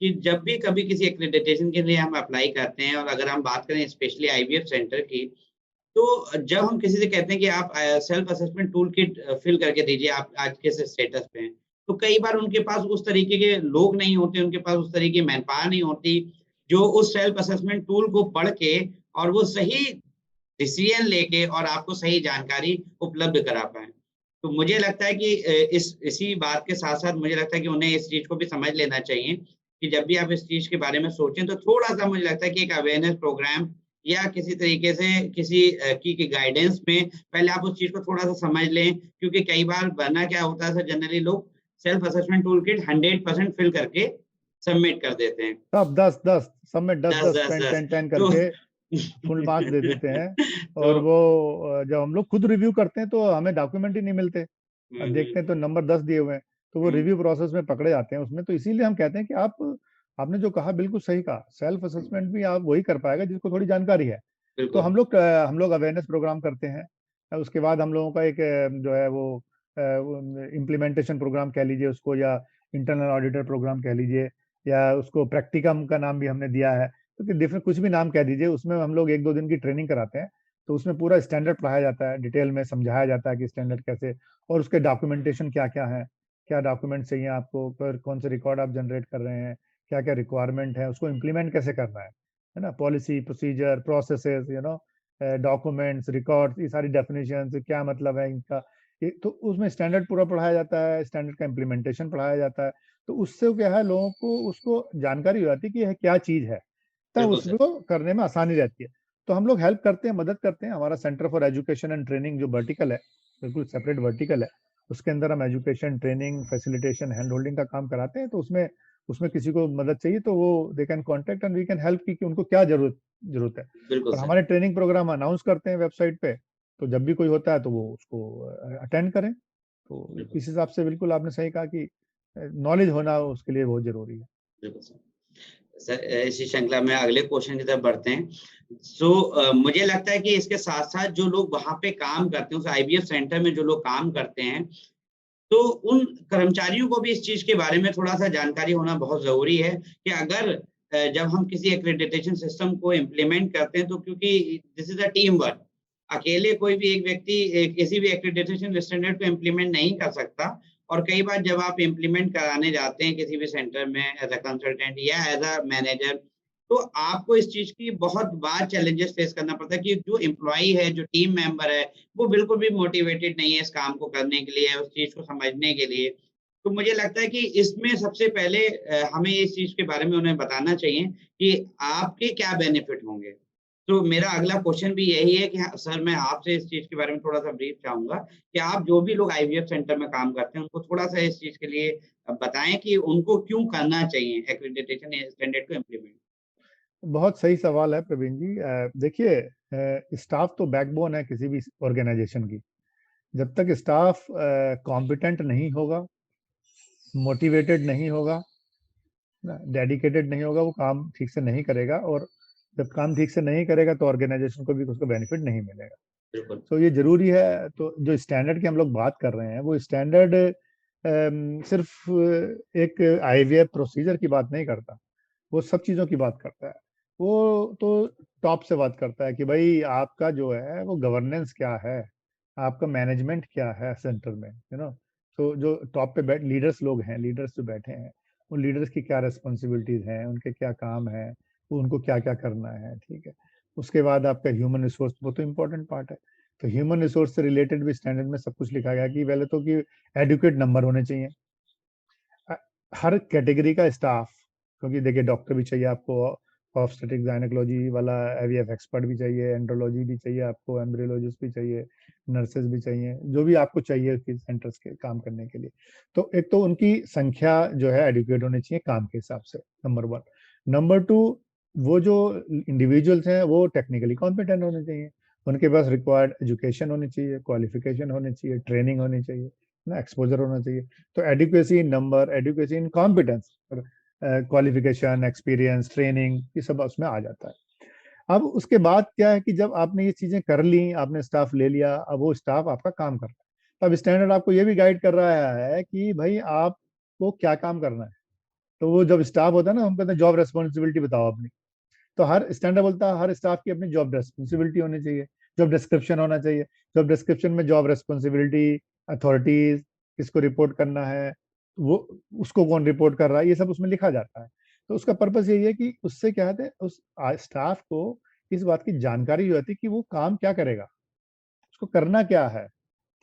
कि जब भी कभी किसी एक्रेडिटेशन के लिए हम अप्लाई करते हैं, और अगर हम बात करें स्पेशली आईवीएफ सेंटर की, तो जब हम किसी से कहते हैं कि आप self assessment tool kit fill करके दीजिए, आप आज के स्टेटस पे हैं, तो कई बार उनके पास उस तरीके के लोग नहीं होते, उनके पास उस तरीके की मैन पावर नहीं होती, जो उस सेल्फ असेसमेंट टूल को पढ़ के और वो सही डिसीजन लेके और आपको सही जानकारी उपलब्ध करा पाएँ। तो मुझे लगता है कि इसी बात के साथ-साथ मुझे लगता है कि उन्हें इस चीज़ को भी समझ लेना चाहिए कि जब भी आप इस चीज़ के बारे में सोचें, तो थोड़ा-सा मुझे लगता है कि एक अवेयरनेस प्रोग्राम या किसी तरीके से किसी की गाइडेंस में पहले आप उस चीज़ को थोड़ा-सा समझ लें, क्योंकि कई बार वरना क्या होता है सर, जनरली लोग self assessment tool kit 100% fill करके सबमिट कर देते हैं। सब 10-10 सब में 10-10 10-10-10 10-10 तो करके फुल मार्क्स दे देते हैं। तो और वो जब हम लोग खुद रिव्यू करते हैं तो हमें डॉक्यूमेंट ही नहीं मिलते। हुँ, अब देखते हुँ, हैं तो नंबर 10 दिए हुए हैं, तो वो हुँ, रिव्यू प्रोसेस में पकड़े जाते हैं उसमें। तो इसीलिए हम कहते हैं कि आपने जो कहा बिल्कुल सही कहा, सेल्फ असेसमेंट भी आप वही कर पाएगा जिसको थोड़ी जानकारी है। तो बिल्कुल। हम लोग अवेयरनेस प्रोग्राम करते हैं। उसके बाद हम लोगों का एक जो है वो इम्प्लीमेंटेशन प्रोग्राम कह लीजिए उसको, या इंटरनल ऑडिटर प्रोग्राम कह लीजिए, या उसको प्रैक्टिकम का नाम भी हमने दिया है, क्योंकि डिफरेंट कुछ भी नाम कह दीजिए, उसमें हम लोग 1-2 दिन की ट्रेनिंग कराते हैं। तो उसमें पूरा स्टैंडर्ड पढ़ाया जाता है, डिटेल में समझाया जाता है कि स्टैंडर्ड कैसे, और उसके डॉक्यूमेंटेशन क्या क्या है, क्या डॉक्यूमेंट चाहिए आपको, कौन से रिकॉर्ड आप जनरेट कर रहे हैं, क्या क्या रिक्वायरमेंट है, उसको इम्प्लीमेंट कैसे करना है ना, policy, procedure, processes, documents, records, ये सारी डेफिनेशन क्या मतलब है इनका, तो उसमें स्टैंडर्ड पूरा पढ़ाया जाता है, स्टैंडर्ड का इम्प्लीमेंटेशन पढ़ाया जाता है। तो उससे क्या है, लोगों को उसको जानकारी हो जाती है कि यह क्या चीज़ है, तब बिल्कुल सर। उसको करने में आसानी रहती है। तो हम लोग हेल्प करते हैं, मदद करते हैं। हमारा centre for education and training जो वर्टिकल है, बिल्कुल सेपरेट वर्टिकल है, उसके अंदर हम education, training, facilitation, hand holding का काम कराते हैं। तो उसमें उसमें किसी को मदद चाहिए तो वो they can contact and we can help कि उनको क्या जरूरत है। बिल्कुल और सर। हमारे ट्रेनिंग प्रोग्राम अनाउंस करते हैं वेबसाइट पे, तो जब भी कोई होता है तो वो उसको अटेंड करें। तो बिल्कुल इस हिसाब से बिल्कुल आपने सही कहा कि नॉलेज होना उसके लिए बहुत जरूरी है। बिल्कुल सर। सर इसी श्रृंखला में अगले क्वेश्चन की तरफ बढ़ते हैं। मुझे लगता है कि इसके साथ-साथ जो लोग वहाँ पे काम करते हैं, उस आईवीएफ सेंटर में जो लोग काम करते हैं, तो उन कर्मचारियों को भी इस चीज़ के बारे में थोड़ा-सा जानकारी होना बहुत ज़रूरी है कि अगर जब हम किसी एक्रेडिटेशन सिस्टम को इम्प्लीमेंट करते हैं, तो क्योंकि this is a team work. अकेले कोई भी एक व्यक्ति किसी भी एक्रेडिटेशन स्टैंडर्ड को इम्प्लीमेंट नहीं कर सकता। और कई बार जब आप इम्प्लीमेंट कराने जाते हैं किसी भी सेंटर में एज़ अ कंसल्टेंट या एज़ अ मैनेजर, तो आपको इस चीज़ की बहुत बार चैलेंजेस फेस करना पड़ता है कि जो एम्प्लॉयी है, जो टीम मेंबर है, वो बिल्कुल भी मोटिवेटेड नहीं है इस काम को करने के लिए, उस चीज़ को समझने के लिए। तो मुझे लगता है कि इसमें सबसे पहले हमें इस चीज़ के बारे में उन्हें बताना चाहिए कि आपके क्या बेनिफिट होंगे। तो मेरा अगला क्वेश्चन भी यही है कि हाँ, सर मैं आपसे इस चीज़ के बारे में थोड़ा-सा ब्रीफ चाहूँगा कि आप जो भी लोग आईवीएफ सेंटर में काम करते हैं, उनको थोड़ा-सा इस चीज़ के लिए बताएँ कि उनको क्यों करना चाहिए एक्रेडिटेशन स्टैंडर्ड को इम्प्लीमेंट? बहुत सही सवाल है प्रवीण जी। देखिए, स्टाफ तो बैकबोन है किसी भी ऑर्गेनाइजेशन की। जब तक स्टाफ कॉम्पिटेंट नहीं होगा, मोटिवेटेड नहीं होगा, डेडिकेटेड नहीं होगा, वो काम ठीक से नहीं करेगा। और जब काम ठीक से नहीं करेगा तो ऑर्गेनाइजेशन को भी उसका बेनिफिट नहीं मिलेगा। बिल्कुल, तो ये जरूरी है। तो जो स्टैंडर्ड की हम लोग बात कर रहे हैं, वो स्टैंडर्ड सिर्फ एक आईवीएफ प्रोसीजर की बात नहीं करता, वो सब चीज़ों की बात करता है। वो तो टॉप से बात करता है कि भाई आपका जो है वो गवर्नेंस क्या है, आपका मैनेजमेंट क्या है सेंटर में, तो जो टॉप पे लीडर्स लोग हैं, लीडर्स जो बैठे हैं, उन लीडर्स की क्या रिस्पॉन्सिबिलिटीज हैं, उनके क्या काम है, वो उनको क्या क्या करना है, ठीक है। उसके बाद आपका ह्यूमन रिसोर्स, वो तो इम्पोर्टेंट पार्ट है। तो ह्यूमन रिसोर्स से रिलेटेड भी स्टैंडर्ड में सब कुछ लिखा गया कि पहले तो कि एडुकेट नंबर होने चाहिए। अ, हर कैटेगरी का स्टाफ, क्योंकि देखिए डॉक्टर भी चाहिए आपको, ऑब्स्टेट्रिक गायनेकोलॉजी वाला आईवीएफ एक्सपर्ट भी चाहिए, एंड्रोलॉजी भी चाहिए आपको, एम्ब्रियोलॉजिस्ट भी चाहिए, नर्सेज भी चाहिए, जो भी आपको चाहिए सेंटर्स के काम करने के लिए। तो एक तो उनकी संख्या जो है एडुकेट होनी चाहिए काम के हिसाब से, नंबर वन। नंबर टू, वो जो इंडिविजुअल्स हैं वो टेक्निकली कॉम्पिटेंट होने चाहिए, उनके पास रिक्वायर्ड एजुकेशन होनी चाहिए, क्वालिफिकेशन होनी चाहिए, ट्रेनिंग होनी चाहिए ना, एक्सपोजर होना चाहिए। तो एडुकेसी इन नंबर, एडुकेसी इन कॉम्पिटेंस, क्वालिफिकेशन, एक्सपीरियंस, ट्रेनिंग, ये सब उसमें आ जाता है। अब उसके बाद क्या है कि जब आपने ये चीजें कर ली, आपने स्टाफ ले लिया, अब वो स्टाफ आपका काम कर रहा है। तब स्टैंडर्ड आपको ये भी गाइड कर रहा है कि भाई आपको क्या काम करना है। तो वो जब स्टाफ होता है ना, हम कहते हैं जॉब रेस्पॉन्सिबिलिटी बताओ अपनी। तो हर स्टैंडर्ड बोलता है हर स्टाफ की अपनी जॉब रेस्पॉन्सिबिलिटी होनी चाहिए, जॉब डिस्क्रिप्शन होना चाहिए। जॉब डिस्क्रिप्शन में जॉब रेस्पॉन्सिबिलिटी, अथॉरिटीज, किसको रिपोर्ट करना है, वो उसको कौन रिपोर्ट कर रहा है, ये सब उसमें लिखा जाता है। तो उसका पर्पस यही है कि उससे क्या है, उस स्टाफ को इस बात की जानकारी हो जाती है कि वो काम क्या करेगा, उसको करना क्या है,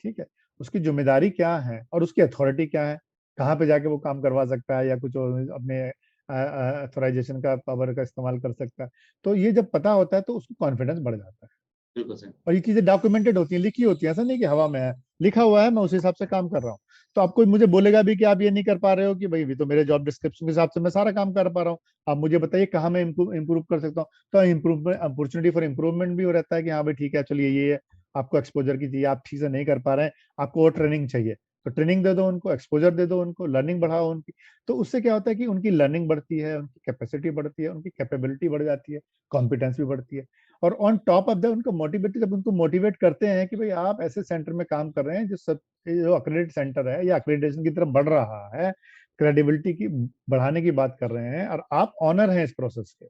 ठीक है, उसकी जिम्मेदारी क्या है और उसकी अथॉरिटी क्या है, कहाँ पे जाके वो काम करवा सकता है या कुछ और अपने अथोराइजेशन का पावर का इस्तेमाल कर सकता है। तो ये जब पता होता है तो उसको कॉन्फिडेंस बढ़ जाता है। बिल्कुल सर। और ये चीजें डॉक्यूमेंटेड होती हैं, लिखी होती हैं, ऐसा नहीं कि हवा में है, लिखा हुआ है, मैं उस हिसाब से काम कर रहा हूँ। तो आप कोई मुझे बोलेगा भी कि आप ये नहीं कर पा रहे हो, कि भाई भी तो मेरे जॉब डिस्क्रिप्शन के हिसाब से मैं सारा काम कर पा रहा हूँ, आप मुझे बताइए कहाँ मैं इम्प्रूव कर सकता हूँ। तो इम्प्रूवमेंट, अपॉर्चुनिटी फॉर इम्प्रूवमेंट भी हो रहता है कि हाँ भाई ठीक है, चलिए ये आपको एक्सपोजर की चाहिए, आप ठीक से नहीं कर पा रहे हैं, आपको और ट्रेनिंग चाहिए, तो ट्रेनिंग दे दो उनको, एक्सपोजर दे दो उनको, लर्निंग बढ़ाओ उनकी। तो उससे क्या होता है कि उनकी लर्निंग बढ़ती है, उनकी कैपेसिटी बढ़ती है, उनकी कैपेबिलिटी बढ़ जाती है, कॉम्पिटेंस भी बढ़ती है। और ऑन टॉप ऑफ दैट उनको मोटिवेट, जब उनको मोटिवेट करते हैं कि भाई आप ऐसे सेंटर में काम कर रहे हैं जो अक्रेडिट सेंटर है या अक्रेडिटेशन की तरफ बढ़ रहा है, क्रेडिबिलिटी की बढ़ाने की बात कर रहे हैं, और आप ऑनर हैं इस प्रोसेस के,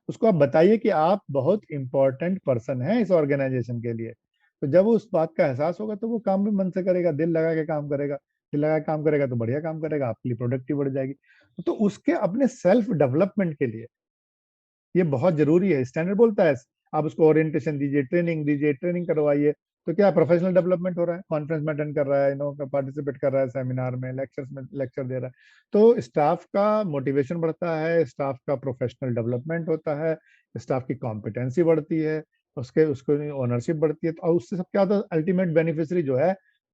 उसको आप बताइए कि आप बहुत इंपॉर्टेंट पर्सन हैं इस ऑर्गेनाइजेशन के लिए। तो जब वो उस बात का एहसास होगा तो वो काम भी मन से करेगा, दिल लगा के काम करेगा। दिल लगा के काम करेगा तो बढ़िया काम करेगा, आपके लिए प्रोडक्टिव बढ़ जाएगी। तो उसके अपने सेल्फ डेवलपमेंट के लिए ये बहुत जरूरी है। स्टैंडर्ड बोलता है आप उसको ओरिएंटेशन दीजिए, ट्रेनिंग करवाइए, तो क्या प्रोफेशनल डेवलपमेंट हो रहा है, कॉन्फ्रेंस में अटेंड कर रहा है, पार्टिसिपेट कर रहा है, सेमिनार में, लेक्चर्स में लेक्चर दे रहा है, तो स्टाफ का मोटिवेशन बढ़ता है, स्टाफ का प्रोफेशनल डेवलपमेंट होता है, स्टाफ की कॉम्पिटेंसी बढ़ती है, उसके उसको ओनरशिप बढ़ती है, और उससे सब क्या होता है, अल्टीमेट बेनिफिशियरी जो है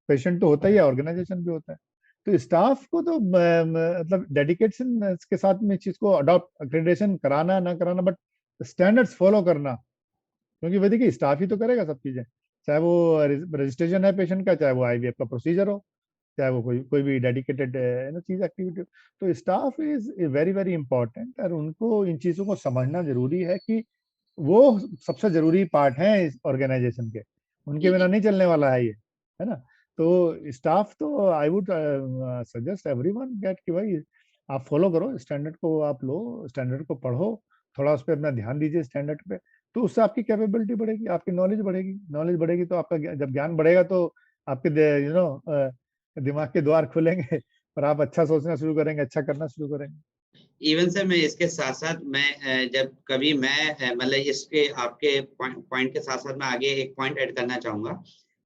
पेशेंट तो होता ही है, ऑर्गेनाइजेशन भी होता है। तो स्टाफ को तो मतलब डेडिकेशन के साथ में इस चीज को अडॉप्ट, अक्रेडिटेशन कराना ना कराना, बट स्टैंडर्ड्स फॉलो करना, क्योंकि वो देखिए स्टाफ ही तो करेगा सब चीजें, चाहे वो रजिस्ट्रेशन है पेशेंट का, चाहे वो आईवीएफ का प्रोसीजर हो, चाहे वो कोई कोई भी डेडिकेटेड चीज एक्टिविटी हो। तो staff is very very important, और उनको इन चीजों को समझना जरूरी है कि वो सबसे जरूरी पार्ट है इस ऑर्गेनाइजेशन के, उनके जी बिना जी। नहीं चलने वाला है ये, है ना। तो स्टाफ तो I would suggest everyone get कि भाई आप फॉलो करो स्टैंडर्ड को, आप लो स्टैंडर्ड को, पढ़ो थोड़ा, उस पर अपना ध्यान दीजिए स्टैंडर्ड पे, तो उससे आपकी कैपेबिलिटी बढ़ेगी, आपकी नॉलेज बढ़ेगी तो आपका जब ज्ञान बढ़ेगा तो आपके दिमाग के द्वार खुलेंगे और आप अच्छा सोचना शुरू करेंगे, अच्छा करना शुरू करेंगे। इवन सर मैं इसके साथ साथ मैं जब कभी मैं मतलब इसके आपके पॉइंट के साथ साथ मैं आगे एक पॉइंट ऐड करना चाहूंगा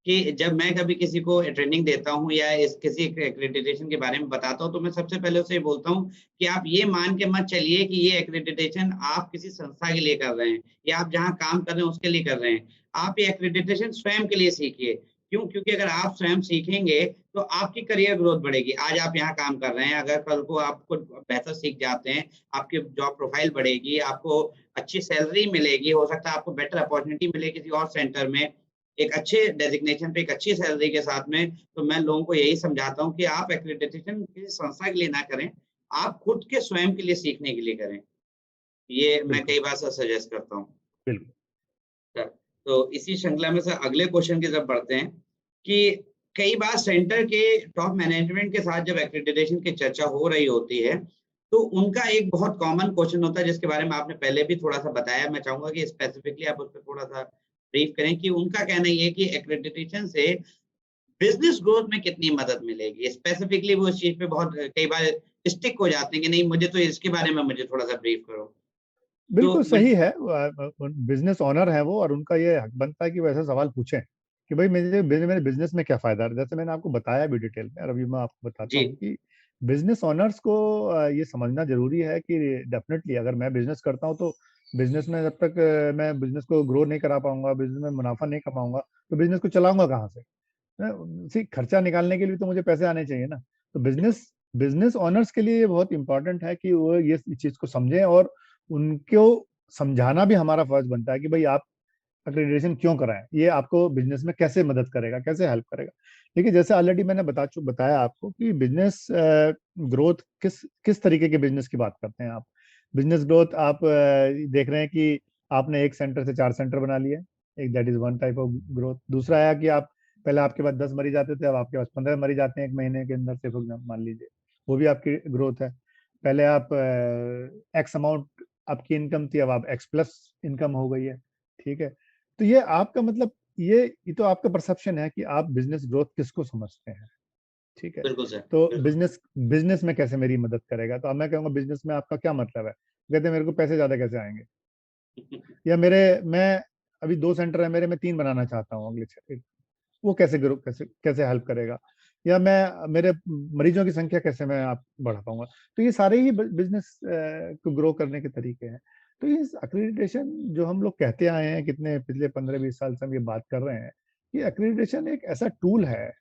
कि जब मैं कभी किसी को ट्रेनिंग देता हूँ या इस किसी एक्रेडिटेशन के बारे में बताता हूँ, तो मैं सबसे पहले उसे बोलता हूँ कि आप ये मान के मत चलिए कि ये एक्रेडिटेशन आप किसी संस्था के लिए कर रहे हैं या आप जहाँ काम कर रहे हैं उसके लिए कर रहे हैं। आप ये एक्रेडिटेशन स्वयं के लिए सीखिए। क्यों? क्योंकि अगर आप स्वयं सीखेंगे तो आपकी करियर ग्रोथ बढ़ेगी। आज आप यहाँ काम कर रहे हैं, अगर कल को आप कुछ बेहतर सीख जाते हैं, आपकी जॉब प्रोफाइल बढ़ेगी, आपको अच्छी सैलरी मिलेगी, हो सकता है आपको बेटर अपॉर्च्युनिटी मिले किसी और सेंटर में, एक अच्छे डेज़िग्नेशन पे, एक अच्छी सैलरी के साथ में। तो मैं लोगों को यही समझाता हूँ कि आप एक्रेडिटेशन किसी संस्था के लिए ना करें, आप खुद के स्वयं के लिए सीखने के लिए करें। ये मैं बिल्कुल कई बार सर सजेस्ट करता हूँ। बिल्कुल। सर, तो इसी श्रृंखला में सर अगले क्वेश्चन की तरफ बढ़ते हैं कि कई बार सेंटर के टॉप मैनेजमेंट के साथ जब एक्रेडिटेशन की चर्चा हो रही होती है, तो उनका एक बहुत कॉमन क्वेश्चन होता है जिसके बारे में आपने पहले भी थोड़ा-सा बताया। मैं चाहूँगा कि स्पेसिफिकली आप उस पे थोड़ा-सा ब्रीफ करें कि उनका कहना ये है कि एक्रेडिटेशन से बिज़नेस ग्रोथ में कितनी मदद मिलेगी? स्पेसिफिकली वो इस चीज़ पे बहुत कई बार स्टिक हो जाते हैं कि नहीं मुझे तो इसके बारे में मुझे थोड़ा-सा ब्रीफ करो। तो बिल्कुल मैं सही है, बिजनेस ओनर है वो, और उनका ये हक बनता है कि वो ऐसा सवाल पूछें कि भाई मेरे बिजनेस में क्या फायदा है। जैसे मैंने आपको बताया भी डिटेल में, और अभी मैं आपको बताता जी, हूँ कि बिजनेस ओनर्स को ये समझना जरूरी है कि डेफिनेटली अगर मैं बिजनेस करता हूँ तो बिजनेस में जब तक मैं बिजनेस को ग्रो नहीं करा पाऊंगा, बिजनेस में मुनाफा नहीं कमाऊंगा, तो बिजनेस को चलाऊंगा कहाँ से? खर्चा निकालने के लिए तो मुझे पैसे आने चाहिए ना। तो बिजनेस बिजनेस ओनर्स के लिए ये बहुत इंपॉर्टेंट है कि वो ये चीज को समझें, और उनको समझाना भी हमारा फर्ज बनता है कि भाई आप अक्रेडिटेशन क्यों कराएं, ये आपको बिजनेस में कैसे मदद करेगा, कैसे हेल्प करेगा। देखिए जैसे ऑलरेडी मैंने बताया आपको कि बिजनेस ग्रोथ किस किस तरीके के बिजनेस की बात करते हैं आप। बिजनेस ग्रोथ आप देख रहे हैं कि आपने एक सेंटर से 4 सेंटर बना लिए, एक that is one type of growth. दूसरा है कि आप पहले आपके पास 10 मरीज आते थे, अब आपके पास 15 मरीज आते हैं एक महीने के अंदर से, फॉर एग्जाम्पल मान लीजिए, वो भी आपकी ग्रोथ है। पहले आप एक्स अमाउंट आपकी इनकम थी, अब आप एक्स प्लस इनकम हो गई है, ठीक है। तो ये आपका मतलब ये तो आपका परसेप्शन है कि आप बिजनेस ग्रोथ किसको समझते हैं, ठीक है। बिल्कुल सर, तो बिल्कुल। बिजनेस बिजनेस में कैसे मेरी मदद करेगा, तो अब मैं कहूँगा बिजनेस में आपका क्या मतलब है, कहते हैं मेरे को पैसे ज्यादा कैसे आएंगे, या मैं अभी 2 सेंटर है मेरे, मैं 3 बनाना चाहता हूँ अगले 6, वो कैसे ग्रो, कैसे कैसे हेल्प करेगा, या मैं मेरे मरीजों की संख्या कैसे मैं आप बढ़ा पाऊंगा। तो ये सारे ही बिजनेस को ग्रो करने के तरीके हैं। तो ये अक्रेडिटेशन जो हम लोग कहते आए हैं, कितने पिछले 15-20 साल से हम ये बात कर रहे हैं, ये अक्रेडिटेशन एक ऐसा टूल है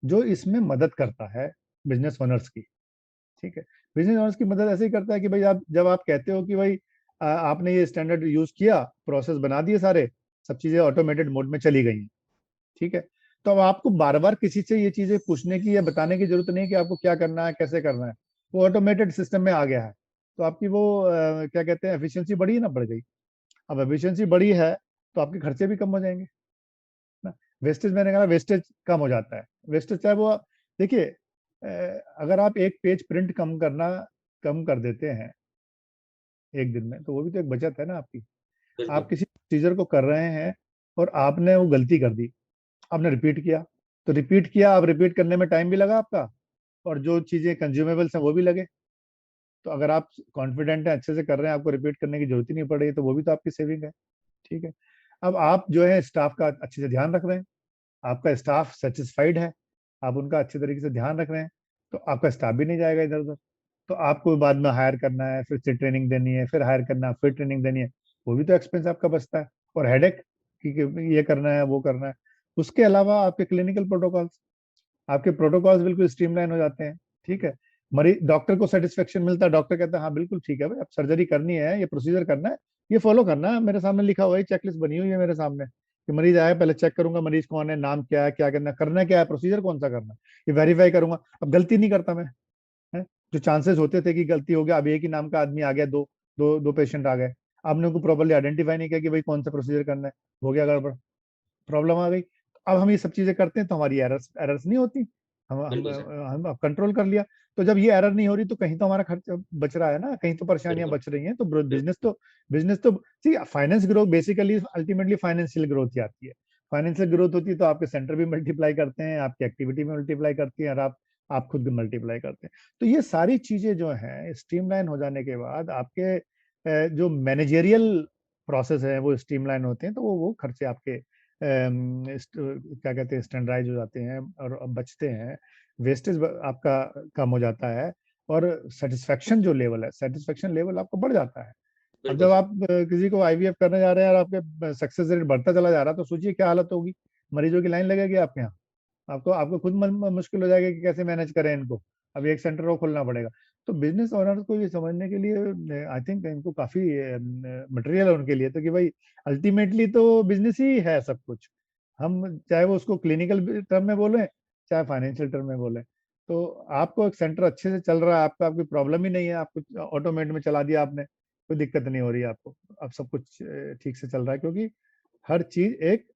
जो इसमें मदद करता है बिजनेस ओनर्स की, ठीक है। बिजनेस ओनर्स की मदद ऐसे ही करता है कि भाई आप जब आप कहते हो कि भाई आपने ये स्टैंडर्ड यूज किया, प्रोसेस बना दिए सारे, सब चीजें ऑटोमेटेड मोड में चली गई, ठीक है। तो अब आपको बार बार किसी से ये चीजें पूछने की या बताने की जरूरत नहीं कि आपको क्या करना है, कैसे करना है, वो ऑटोमेटेड सिस्टम में आ गया है। तो आपकी वो क्या कहते हैं, एफिशिएंसी बढ़ी ना, बढ़ गई। अब एफिशिएंसी बढ़ी है तो आपके खर्चे भी कम हो जाएंगे ना। वेस्टेज, मैंने कहा वेस्टेज कम हो जाता है। वेस्टेज चाहे वो देखिए, अगर आप एक पेज प्रिंट कम कर देते हैं एक दिन में, तो वो भी तो एक बचत है ना आपकी। आप बिल्कुल, किसी प्रोसीजर को कर रहे हैं और आपने वो गलती कर दी, आपने रिपीट किया, तो रिपीट किया, अब रिपीट करने में टाइम भी लगा आपका, और जो चीज़ें कंज्यूमेबल्स हैं वो भी लगे। तो अगर आप कॉन्फिडेंट हैं, अच्छे से कर रहे हैं, आपको रिपीट करने की जरूरत ही नहीं पड़ रही, तो वो भी तो आपकी सेविंग है। ठीक है। अब आप जो है स्टाफ का अच्छे से ध्यान रख रहे हैं, आपका स्टाफ सेटिस्फाइड है, आप उनका अच्छे तरीके से ध्यान रख रहे हैं, तो आपका स्टाफ भी नहीं जाएगा इधर उधर। तो आपको बाद में हायर करना है, फिर से ट्रेनिंग देनी है, फिर हायर करना है, फिर ट्रेनिंग देनी है, वो भी तो एक्सपेंस आपका बचता है। और हेडेक कि ये करना है वो करना है। उसके अलावा आपके क्लिनिकल प्रोटोकॉल्स, आपके प्रोटोकॉल्स बिल्कुल स्ट्रीमलाइन हो जाते हैं। ठीक है। मरीज, डॉक्टर को सेटिस्फेक्शन मिलता है, डॉक्टर कहता है हाँ बिल्कुल ठीक है भाई, अब सर्जरी करनी है, ये प्रोसीजर करना है, ये फॉलो करना है, मेरे सामने लिखा हुआ है, चेकलिस्ट बनी हुई है मेरे सामने कि मरीज आया, पहले चेक करूंगा मरीज कौन है, नाम क्या है, क्या करना क्या है, प्रोसीजर कौन सा करना है, ये वेरीफाई करूंगा। अब गलती नहीं करता मैं, है। जो चांसेस होते थे कि गलती हो गया, अब एक ही नाम का आदमी आ गया, दो दो दो पेशेंट आ गए, आपने उनको प्रॉपर्ली आइडेंटिफाई नहीं किया कि भाई कौन सा प्रोसीजर करना है, हो गया गड़बड़, प्रॉब्लम आ गई। अब हम ये सब चीजें करते हैं तो हमारी एरर्स एरर्स नहीं होती, बिल्कुल सर। हम कंट्रोल कर लिया। तो जब ये एरर नहीं हो रही तो कहीं तो हमारा खर्च बच रहा है ना, कहीं तो परेशानियां बिल्कुल बच रही हैं। तो बिल्कुल। बिजनेस तो सी finance growth basically ultimately financial growth ही आती है। फाइनेंशियल ग्रोथ होती है तो आपके सेंटर भी मल्टीप्लाई करते हैं, आपकी एक्टिविटी में मल्टीप्लाई करती है, और आप खुद भी मल्टीप्लाई करते हैं। तो ये सारी चीजें जो हैं स्ट्रीमलाइन हो जाने के बाद आपके जो मैनेजेरियल प्रोसेस है वो स्ट्रीमलाइन होते हैं, तो वो खर्चे आपके क्या कहते हैं स्टैंडर्डाइज हो जाते हैं और बचते हैं, वेस्टेज आपका कम हो जाता है, और सेटिस्फेक्शन जो लेवल है, सेटिस्फेक्शन लेवल आपका बढ़ जाता है। अब बिल्कुल जब सर। आप किसी को आईवीएफ करने जा रहे हैं और आपके सक्सेस रेट बढ़ता चला जा रहा है, तो सोचिए क्या हालत होगी, मरीजों की लाइन लगेगी आपके यहाँ। आपको आपको खुद मुश्किल हो जाएगा कि कैसे मैनेज करें इनको, अब एक सेंटर और खोलना पड़ेगा। तो बिजनेस ओनर्स को ये समझने के लिए आई थिंक इनको काफी मटेरियल है उनके लिए, तो कि भाई अल्टीमेटली तो बिजनेस ही है सब कुछ। हम चाहे वो उसको क्लिनिकल टर्म में बोलें, चाहे फाइनेंशियल टर्म में बोलें, तो आपको एक सेंटर अच्छे से चल रहा है, आपका आपकी प्रॉब्लम ही नहीं है, आपको ऑटोमेट में चला दिया आपने, कोई दिक्कत नहीं हो रही है आपको, अब सब कुछ ठीक से चल रहा है, क्योंकि हर चीज एक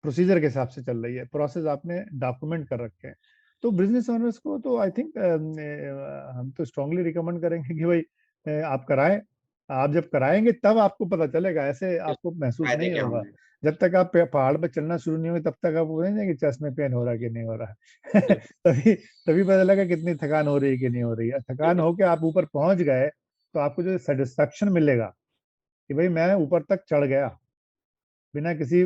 प्रोसीजर के हिसाब से चल रही है, प्रोसेस आपने डॉक्यूमेंट कर रखे हैं। तो बिजनेस ओनर्स को तो आई थिंक हम तो स्ट्रांगली रिकमेंड करेंगे कि भाई आप कराएं। आप जब कराएंगे तब आपको पता चलेगा, ऐसे आपको महसूस फायदे नहीं क्या होगा। होंगे? जब तक आप पहाड़ पर चलना शुरू नहीं होंगे तब तक आपको नहीं कि चेस्ट में पेन हो रहा है कि नहीं हो रहा है बिल्कुल तभी तभी पता लगा कितनी थकान हो रही है कि नहीं हो रही है। थकान बिल्कुल। होके आप ऊपर पहुंच गए तो आपको जो सेटिस्फेक्शन मिलेगा कि भाई मैं ऊपर तक चढ़ गया बिना किसी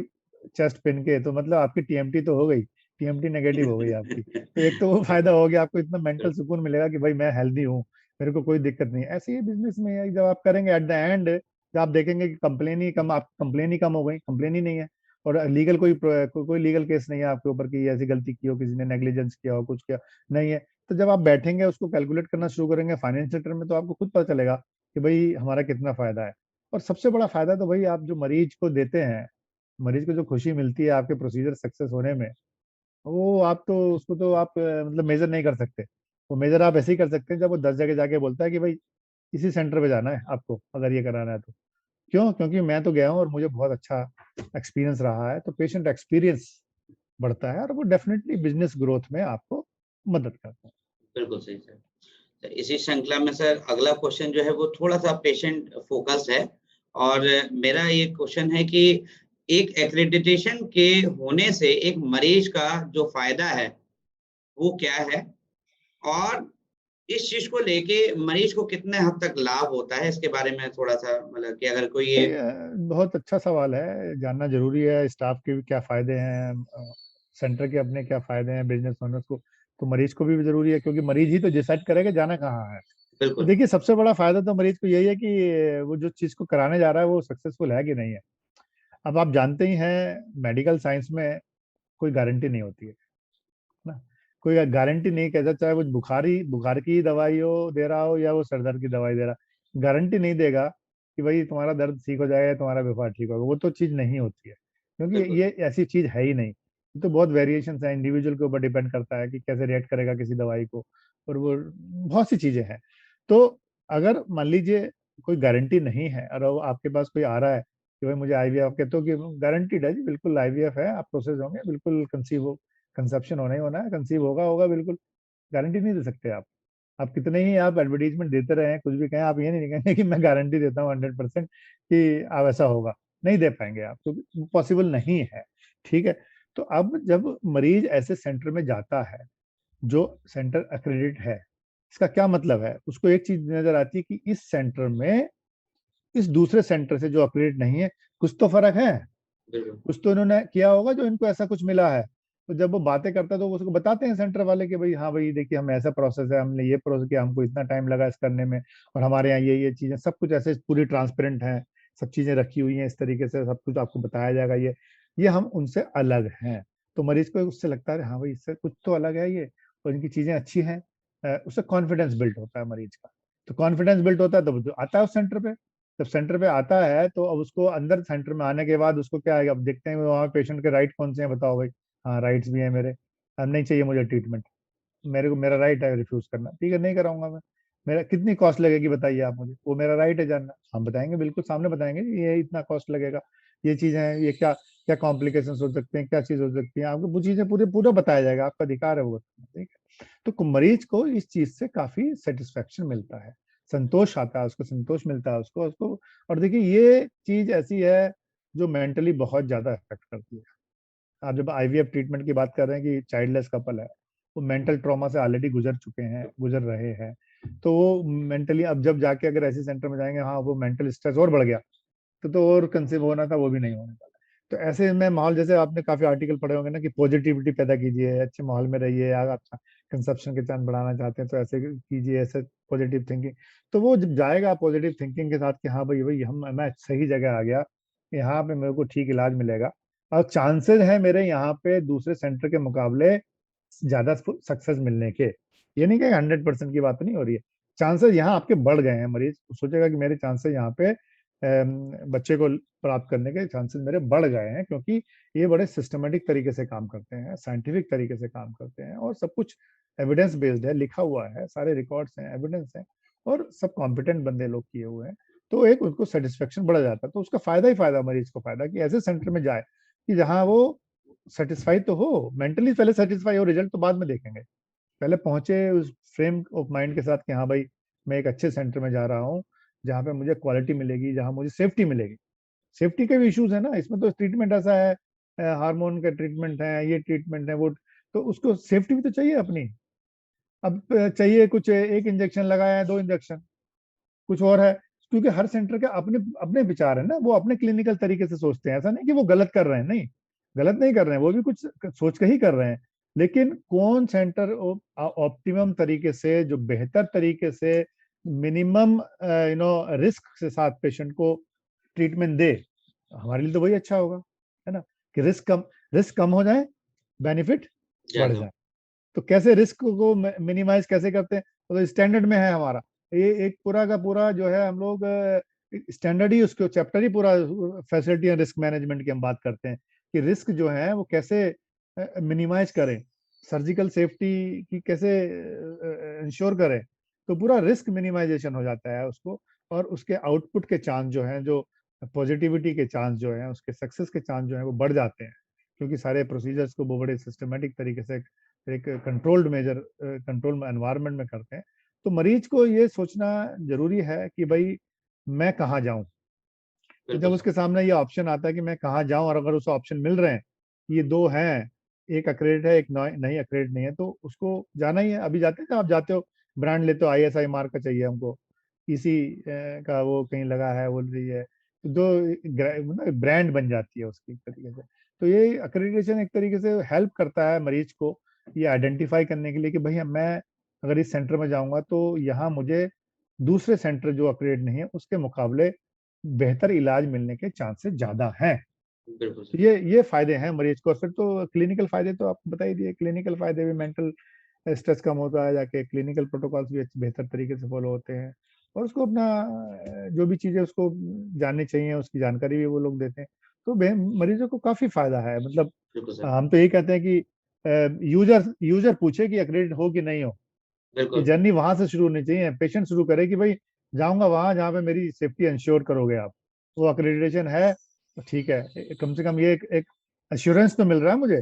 चेस्ट पेन के, तो मतलब आपकी टीएमटी तो हो गई, टीएमटी नेगेटिव हो गई आपकी, तो एक तो वो फायदा हो गया, आपको इतना मेंटल सुकून मिलेगा कि भाई मैं हेल्दी हूँ, मेरे को कोई दिक्कत नहीं है। ऐसे ही बिजनेस में है, जब आप करेंगे एट द एंड, जब आप देखेंगे कि कंप्लेन ही कम, आप कंप्लेन ही कम हो गई, कंप्लेन ही नहीं है, और लीगल कोई लीगल केस नहीं है आपके ऊपर कि ऐसी गलती की हो, किसी ने नेग्लिजेंस किया हो, कुछ किया नहीं है। तो जब आप बैठेंगे उसको कैलकुलेट करना शुरू करेंगे फाइनेंशियल टर्म में, तो आपको खुद पता चलेगा कि भाई हमारा कितना फायदा है। और सबसे बड़ा फायदा तो भाई आप जो मरीज को देते हैं, मरीज को जो खुशी मिलती है आपके प्रोसीजर सक्सेस होने में, वो आप तो उसको तो आप मतलब मेजर नहीं कर सकते। वो मेजर आप ऐसे ही कर सकते हैं जब वो 10 जगह जाके बोलता है कि भाई इसी सेंटर पे जाना है आपको अगर ये कराना है तो। क्यों? क्योंकि मैं तो गया हूँ और मुझे बहुत अच्छा एक्सपीरियंस रहा है। तो पेशेंट एक्सपीरियंस बढ़ता है और वो डेफिनेटली बिजनेस ग्रोथ में आपको मदद करता है। बिल्कुल सही सर। तो इसी श्रृंखला में सर अगला क्वेश्चन जो है वो थोड़ा-सा पेशेंट फ़ोकस्ड है और मेरा ये क्वेश्चन है कि एक एक्रेडिटेशन के होने से एक मरीज़ का जो फ़ायदा है, वो क्या है? और इस चीज़ को लेके मरीज़ को कितने हद तक लाभ होता है? इसके बारे में थोड़ा-सा मतलब कि अगर कोई ये नहीं, बहुत अच्छा सवाल है, जानना जरूरी है स्टाफ के भी क्या फायदे हैं, सेंटर के अपने क्या फायदे हैं, बिजनेस ओनर्स को, तो मरीज को भी जरूरी है, क्योंकि मरीज ही तो डिसाइड करेगा जाना कहाँ है। तो बिल्कुल, देखिए सबसे बड़ा फायदा तो मरीज को यही है कि वो जो चीज को कराने जा रहा है वो सक्सेसफुल है कि नहीं है। अब आप जानते ही हैं मेडिकल साइंस में कोई गारंटी नहीं होती है ना, कोई गारंटी नहीं कहता, चाहे वो बुखार की दवाई हो दे रहा हो या वो सर दर्द की दवाई दे रहा, गारंटी नहीं देगा कि भाई तुम्हारा दर्द ठीक हो जाएगा या तुम्हारा बुखार ठीक होगा, वो तो चीज नहीं होती है, क्योंकि बिल्कुल, ये ऐसी चीज है ही नहीं। ये तो बहुत वेरिएशन है, इंडिविजुअल के ऊपर डिपेंड करता है कि कैसे रिएक्ट करेगा किसी दवाई को, और वो बहुत सी चीजें हैं। तो अगर मान लीजिए कोई गारंटी नहीं है और वो आपके पास कोई आ रहा है कि भाई मुझे आईवीएफ, कहते हो कि गारंटीड है जी, बिल्कुल आईवीएफ है, आप प्रोसेस होंगे, बिल्कुल कंसेप्शन होना ही होना है, कंसीव होगा होगा बिल्कुल, गारंटी नहीं दे सकते आप कितने ही आप एडवर्टीजमेंट देते रहे कुछ भी कहें, आप ये नहीं कहेंगे कि मैं गारंटी देता हूँ 100% कि आप ऐसा होगा, नहीं दे पाएंगे आप, तो पॉसिबल नहीं है। ठीक है। तो अब जब मरीज ऐसे सेंटर में जाता है जो सेंटर अक्रेडिट है। इसका क्या मतलब है? उसको एक चीज नजर आती है कि इस सेंटर में इस दूसरे सेंटर से जो अक्रेडिट नहीं है, कुछ तो फर्क है, बिल्कुल। कुछ तो इन्होंने किया होगा जो इनको ऐसा कुछ मिला है। तो जब वो बातें करता है तो वो उसको बताते हैं सेंटर वाले कि भाई हाँ भाई देखिए, हम ऐसा प्रोसेस है, हमने ये प्रोसेस किया, हमको इतना टाइम लगा इस करने में, और हमारे यहाँ ये चीजें सब कुछ ऐसे पूरी ट्रांसपेरेंट है, सब चीजें रखी हुई हैं इस तरीके से, सब कुछ आपको बताया जाएगा। ये हम उनसे अलग हैं। तो मरीज को उससे लगता है हाँ भाई इससे कुछ तो अलग है ये, और इनकी चीजें अच्छी हैं। उससे कॉन्फिडेंस बिल्ड होता है मरीज का। तो कॉन्फिडेंस बिल्ड होता है तो वो जो आता है उस सेंटर पे, जब सेंटर पे आता है तो अब उसको अंदर सेंटर में आने के बाद उसको क्या है, अब देखते हैं वहाँ पेशेंट के राइट कौन से हैं, बताओ भाई। हाँ राइट्स भी हैं मेरे। अब नहीं चाहिए मुझे ट्रीटमेंट, मेरे को मेरा राइट है रिफ्यूज करना, ठीक है नहीं कराऊंगा मैं। मेरा कितनी कॉस्ट लगेगी बताइए आप मुझे, वो मेरा राइट है जानना। हम बताएंगे, बिल्कुल सामने बताएंगे ये इतना कॉस्ट लगेगा, ये चीजें हैं, ये क्या क्या कॉम्प्लिकेशन हो सकते हैं, क्या चीज हो सकती है, आपको वो चीजें पूरे पूरा बताया जाएगा, आपका अधिकार है वो बताना, ठीक है। तो मरीज को इस चीज से काफी सेटिस्फेक्शन मिलता है, संतोष आता है उसको, संतोष मिलता है उसको। और देखिए ये चीज ऐसी है जो मेंटली बहुत ज्यादा इफेक्ट करती है। आप जब आईवीएफ ट्रीटमेंट की बात कर रहे हैं कि चाइल्डलेस कपल है, वो मेंटल ट्रॉमा से ऑलरेडी गुजर चुके हैं, गुजर रहे हैं, तो वो मेंटली अब जब जाके अगर ऐसे सेंटर में जाएंगे, हाँ वो मेंटल स्ट्रेस और बढ़ गया, तो और कंसीव होना था वो भी नहीं होने वाला। तो ऐसे में माहौल, जैसे आपने काफी आर्टिकल पढ़े होंगे ना कि पॉजिटिविटी पैदा कीजिए, अच्छे माहौल में रहिए, अगर आप कंसप्शन के चांस बढ़ाना चाहते हैं तो ऐसे कीजिए, ऐसे पॉजिटिव थिंकिंग। तो वो जब जाएगा पॉजिटिव थिंकिंग के साथ कि हाँ भाई भाई हम मैं सही जगह आ गया, यहाँ पे मेरे को ठीक इलाज मिलेगा, और चांसेस है मेरे यहाँ पे दूसरे सेंटर के मुकाबले ज्यादा सक्सेस मिलने के। ये नहीं कि 100% की बात नहीं हो रही है, चांसेस यहाँ आपके बढ़ गए हैं। मरीज सोचेगा कि मेरे चांसेस यहाँ पे बच्चे को प्राप्त करने के चांसेस मेरे बढ़ गए हैं, क्योंकि ये बड़े सिस्टमेटिक तरीके से काम करते हैं, साइंटिफिक तरीके से काम करते हैं, और सब कुछ एविडेंस बेस्ड है, लिखा हुआ है, सारे रिकॉर्ड्स हैं, एविडेंस है, और सब कॉम्पिटेंट बंदे लोग किए हुए हैं। तो एक उनको सेटिस्फेक्शन बढ़ जाता है, तो उसका फायदा ही फायदा, मरीज को फायदा कि ऐसे सेंटर में जाए कि जहाँ वो सेटिस्फाई तो हो, मेंटली पहले सेटिस्फाई हो, रिजल्ट तो बाद में देखेंगे, पहले पहुंचे उस फ्रेम ऑफ माइंड के साथ कि हाँ भाई मैं एक अच्छे सेंटर में जा रहा हूँ, जहाँ पे मुझे क्वालिटी मिलेगी, जहाँ मुझे सेफ्टी मिलेगी। सेफ्टी के भी इश्यूज है ना इसमें, तो ट्रीटमेंट ऐसा है, हार्मोन का ट्रीटमेंट है, ये ट्रीटमेंट है वो, तो उसको सेफ्टी भी तो चाहिए अपनी। अब चाहिए कुछ एक इंजेक्शन लगाया है, दो इंजेक्शन, कुछ और है, क्योंकि हर सेंटर के अपने अपने विचार है ना, वो अपने क्लिनिकल तरीके से सोचते हैं, ऐसा नहीं कि वो गलत कर रहे हैं, नहीं, गलत नहीं कर रहे हैं, वो भी कुछ सोच के ही कर रहे हैं। लेकिन कौन सेंटर ऑप्टिमम तरीके से, जो बेहतर तरीके से मिनिमम रिस्क के साथ पेशेंट को ट्रीटमेंट दे, हमारे लिए तो वही अच्छा होगा, है ना, कि रिस्क कम हो जाए, बेनिफिट बढ़ ज्यादा। जाए। तो कैसे रिस्क को मिनिमाइज कैसे करते हैं, तो स्टैंडर्ड में है हमारा, ये एक पूरा का पूरा जो है, हम लोग स्टैंडर्ड ही उसको चैप्टर ही पूरा फैसिलिटी एंड रिस्क मैनेजमेंट की हम बात करते हैं, कि रिस्क जो है वो कैसे मिनिमाइज करें, सर्जिकल सेफ्टी की कैसे इंश्योर करें। तो पूरा रिस्क मिनिमाइजेशन हो जाता है उसको, और उसके आउटपुट के चांस जो हैं, जो पॉजिटिविटी के चांस जो हैं, उसके सक्सेस के चांस जो हैं वो बढ़ जाते हैं, क्योंकि सारे प्रोसीजर्स को वो बड़े सिस्टमेटिक तरीके से एक कंट्रोल्ड मेजर कंट्रोल एनवायरनमेंट में करते हैं। तो मरीज को ये सोचना जरूरी है कि भाई मैं कहाँ जाऊं। तो जब बिल्कुल सर। उसके सामने ये ऑप्शन आता है कि मैं कहाँ जाऊं, और अगर उसे ऑप्शन मिल रहे हैं, ये दो हैं, एक अक्रेडिट है, एक नहीं अक्रेडिट नहीं है, तो उसको जाना ही है। अभी जाते हैं, आप जाते हो ब्रांड लेते हो, आईएसआई मार्क का चाहिए हमको, इसी का वो कहीं लगा है बोल रही है, तो दो ब्रांड बन जाती है उसकी एक तरीके से। तो ये अक्रेडिटेशन एक तरीके से हेल्प करता है मरीज को ये आइडेंटिफाई करने के लिए कि भाई मैं अगर इस सेंटर में जाऊंगा तो यहाँ मुझे दूसरे सेंटर जो अक्रेडिट नहीं है उसके मुकाबले बेहतर इलाज मिलने के चांसेस ज्यादा हैं। बिल्कुल तो सर। ये फायदे हैं मरीज को। और फिर तो क्लिनिकल फायदे तो आप बता ही दिए, क्लिनिकल फायदे भी, मेंटल स्ट्रेस कम होता है, जाके क्लिनिकल प्रोटोकॉल्स भी बेहतर तरीके से फॉलो होते हैं, और उसको अपना जो भी चीजें उसको जाननी चाहिए उसकी जानकारी भी वो लोग देते हैं। तो मरीजों को काफी फायदा है, मतलब बिल्कुल सर। हम तो यही कहते हैं कि यूजर यूजर पूछे कि अक्रेडिट हो कि नहीं हो, ये बिल्कुल। जर्नी वहां से शुरू होनी चाहिए, पेशेंट शुरू करे कि भाई जाऊंगा वहां जहाँ पे मेरी सेफ्टी इंश्योर करोगे आप, वो अक्रेडिटेशन है तो ठीक है, कम से कम ये एक अश्योरेंस तो मिल रहा है मुझे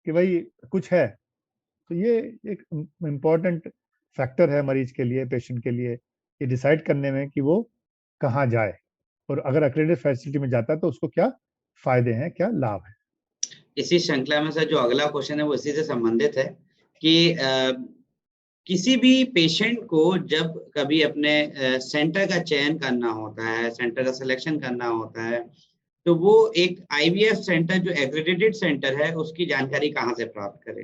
कि भाई कुछ है। तो ये एक इम्पोर्टेंट फैक्टर है मरीज के लिए, पेशेंट के लिए, ये डिसाइड करने में कि वो कहाँ जाए, और अगर अक्रेडिटेड फैसिलिटी में जाता है तो उसको क्या फायदे हैं, क्या लाभ है। इसी श्रृंखला में सर जो अगला क्वेश्चन है वो इसी से संबंधित है कि किसी भी पेशेंट को जब कभी अपने सेंटर का चयन करना होता है, सेंटर का सिलेक्शन करना होता है, तो वो एक आईवीएफ सेंटर जो एक्रेडिटेड सेंटर है उसकी जानकारी कहाँ से प्राप्त करे?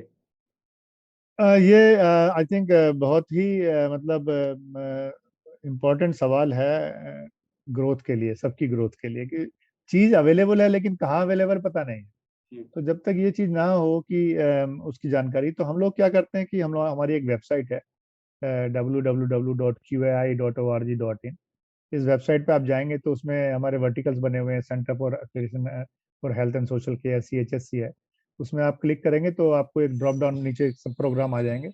ये आई थिंक बहुत ही मतलब इम्पोर्टेंट सवाल है ग्रोथ के लिए, सबकी ग्रोथ के लिए, कि चीज अवेलेबल है लेकिन कहाँ अवेलेबल पता नहीं है। हम्म, तो जब तक ये चीज ना हो कि उसकी जानकारी, तो हम लोग क्या करते हैं कि हम लोग, हमारी एक वेबसाइट है www.qai.org.in। इस वेबसाइट पे आप जाएंगे तो उसमें हमारे वर्टिकल्स बने हुए हैं, centre for accreditation for health and social care, CHSC है। उसमें आप क्लिक करेंगे तो आपको एक ड्रॉप डाउन नीचे सब प्रोग्राम आ जाएंगे,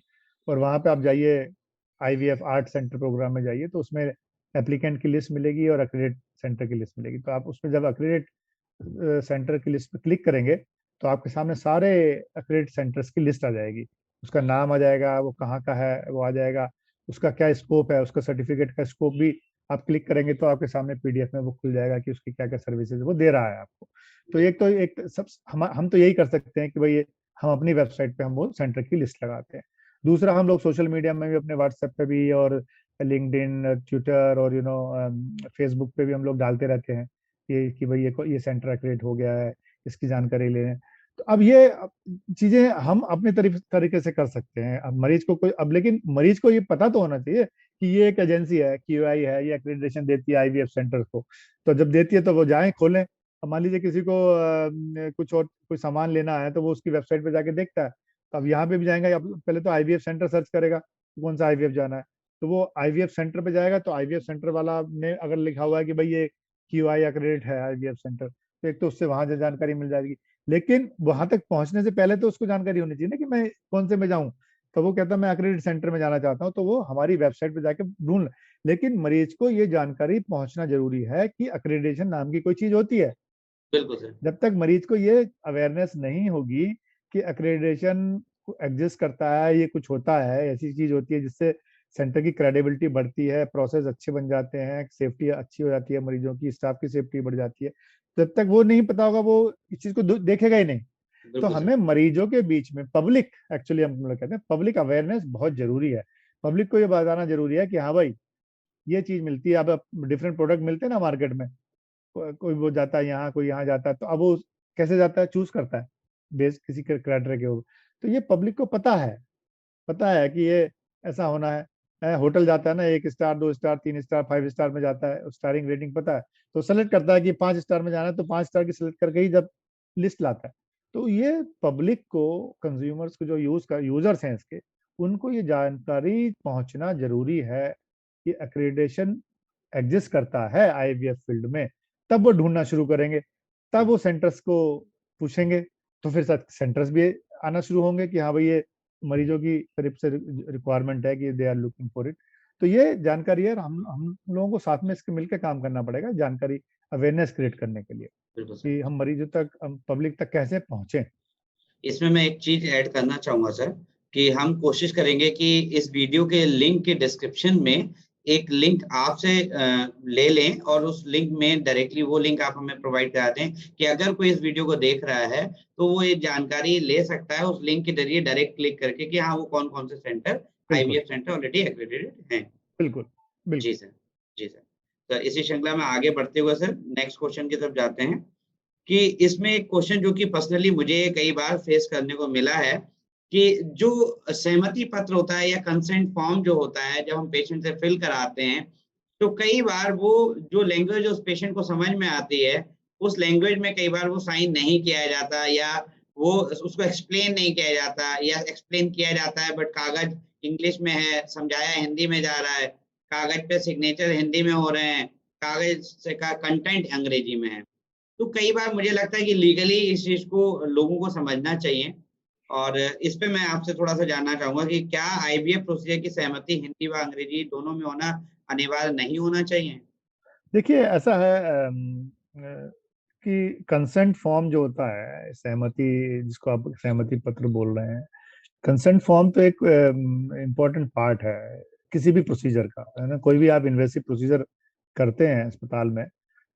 और वहाँ पे आप जाइए IVF आर्ट सेंटर प्रोग्राम में जाइए, तो उसमें एप्लीकेंट की लिस्ट मिलेगी और अक्रेडिट सेंटर की लिस्ट मिलेगी। तो आप उसमें जब अक्रेडिट सेंटर की लिस्ट पे क्लिक करेंगे तो आपके सामने सारे अक्रेडिट सेंटर्स की लिस्ट आ जाएगी। उसका नाम आ जाएगा, वो कहाँ का है वो आ जाएगा, उसका क्या स्कोप है, उसका सर्टिफिकेट का स्कोप भी आप क्लिक करेंगे तो आपके सामने PDF में वो खुल जाएगा कि उसकी क्या क्या सर्विसेज वो दे रहा है आपको। तो जी, एक सब हम तो यही कर सकते हैं कि भाई हम अपनी वेबसाइट पे हम वो सेंटर की लिस्ट लगाते हैं। दूसरा, हम लोग सोशल मीडिया में भी, अपने व्हाट्सएप पे भी और लिंक्डइन, ट्विटर और फेसबुक पे भी हम लोग डालते रहते हैं कि भाई ये सेंटर एक्टिवेट हो गया है, इसकी जानकारी ले लें। तो अब ये चीजें हम अपने तरीके से कर सकते हैं। अब मरीज को कोई, अब लेकिन मरीज को ये पता तो होना चाहिए कि ये एक एजेंसी है, QI है, ये एक्रेडिटेशन देती है IVF सेंटर को। तो जब देती है तो वो जाएं खोलें। अब मान लीजिए किसी को कुछ और कोई सामान लेना है तो वो उसकी वेबसाइट पे जाके देखता है। तो अब यहाँ पे भी जाएंगे, अब पहले तो IVF सेंटर सर्च करेगा कि कौन सा IVF जाना है। तो वो IVF सेंटर पे जाएगा तो IVF सेंटर वाला ने अगर लिखा हुआ है कि भाई ये QI एक्रेडिट है IVF सेंटर, तो एक तो उससे वहां से जानकारी मिल जाएगी। लेकिन वहां तक पहुंचने से पहले तो उसको जानकारी होनी चाहिए ना कि मैं कौन से में जाऊं। तो वो कहता है मैं एक्रेडिट सेंटर में जाना चाहता हूँ, तो वो हमारी वेबसाइट पे जाके ढूंढ। लेकिन मरीज को ये जानकारी पहुंचना जरूरी है कि अक्रेडिटेशन नाम की कोई चीज होती है। बिल्कुल सर। जब तक मरीज को ये अवेयरनेस नहीं होगी कि अक्रेडिटेशन एग्जिस्ट करता है, ये कुछ होता है, ऐसी चीज होती है जिससे सेंटर की क्रेडिबिलिटी बढ़ती है, प्रोसेस अच्छे बन जाते हैं, सेफ्टी अच्छी हो जाती है, मरीजों की, स्टाफ की सेफ्टी बढ़ जाती है, जब तक वो नहीं पता होगा वो इस चीज को देखेगा ही नहीं। तो बिल्कुल सर। हमें मरीजों के बीच में पब्लिक, एक्चुअली हम लोग कहते हैं पब्लिक अवेयरनेस बहुत जरूरी है। पब्लिक को ये बताना जरूरी है कि हाँ भाई ये चीज मिलती है। अब डिफरेंट प्रोडक्ट मिलते हैं ना मार्केट में, कोई वो जाता है यहाँ, कोई यहाँ जाता है, तो अब वो कैसे जाता है, चूज करता है बेस किसी के क्राइटेरिया के ऊपर। तो ये पब्लिक को पता है कि ये ऐसा होना है। होटल जाता है ना, 1 स्टार, 2 स्टार, 3 स्टार, 5 स्टार में जाता है, स्टारिंग रेटिंग पता है, तो सेलेक्ट करता है कि 5 स्टार में जाना है, तो 5 स्टार की सेलेक्ट करके ही जब लिस्ट लाता है। तो ये पब्लिक को, कंज्यूमर्स को, जो यूजर्स हैं इसके, उनको ये जानकारी पहुंचना जरूरी है कि एक्रेडिटेशन एग्जिस्ट करता है IVF फील्ड में। तब वो ढूंढना शुरू करेंगे, तब वो सेंटर्स को पूछेंगे, तो फिर सेंटर्स भी आना शुरू होंगे कि हाँ भाई ये मरीजों की तरफ से रिक्वायरमेंट है कि they are looking for it. तो ये जानकारी है, हम लोगों को साथ में इसके मिलकर काम करना पड़ेगा, जानकारी अवेयरनेस क्रिएट करने के लिए, बिल्कुल सर। कि हम मरीजों तक, हम पब्लिक तक कैसे पहुंचे। इसमें मैं एक चीज ऐड करना चाहूंगा सर, कि हम कोशिश करेंगे कि इस वीडियो के लिंक के डिस्क्रिप्शन में एक लिंक आपसे ले लें, और उस लिंक में डायरेक्टली वो लिंक आप हमें प्रोवाइड करा दें कि अगर कोई इस वीडियो को देख रहा है तो वो ये जानकारी ले सकता है उस लिंक के जरिए, डायरेक्ट क्लिक करके, कि हाँ वो कौन कौन से सेंटर, बिल्कुल, आईवीएफ सेंटर ऑलरेडी एक्रेडिटेड हैं। बिल्कुल, जी बिल्कुल। सर। जी सर। तो इसी श्रृंखला में आगे बढ़ते हुए सर नेक्स्ट क्वेश्चन की तरफ जाते हैं, कि इसमें एक क्वेश्चन जो कि पर्सनली मुझे कई बार फेस करने को मिला है, कि जो सहमति पत्र होता है या कंसेंट फॉर्म जो होता है, जब हम पेशेंट से फिल कराते हैं, तो कई बार वो जो लैंग्वेज उस पेशेंट को समझ में आती है, उस लैंग्वेज में कई बार वो साइन नहीं किया जाता, या वो उसको एक्सप्लेन नहीं किया जाता, या एक्सप्लेन किया जाता है बट कागज इंग्लिश में है, समझाया हिंदी में जा रहा है, कागज पे सिग्नेचर हिंदी में हो रहे हैं, कागज से का कंटेंट अंग्रेजी में है। तो कई बार मुझे लगता है कि लीगली इस चीज़ को लोगों को समझना चाहिए, और इस पे मैं आपसे थोड़ा-सा जानना चाहूँगा कि क्या आईवीएफ प्रोसीजर की सहमति हिंदी व अंग्रेजी दोनों में होना अनिवार्य नहीं होना चाहिए? देखिए ऐसा है कि कंसेंट फॉर्म जो होता है, सहमति जिसको आप सहमति पत्र बोल रहे हैं, कंसेंट फॉर्म तो एक इम्पोर्टेंट पार्ट है किसी भी प्रोसीजर का, है ना। कोई भी आप इन्वेसिव प्रोसीजर करते हैं अस्पताल में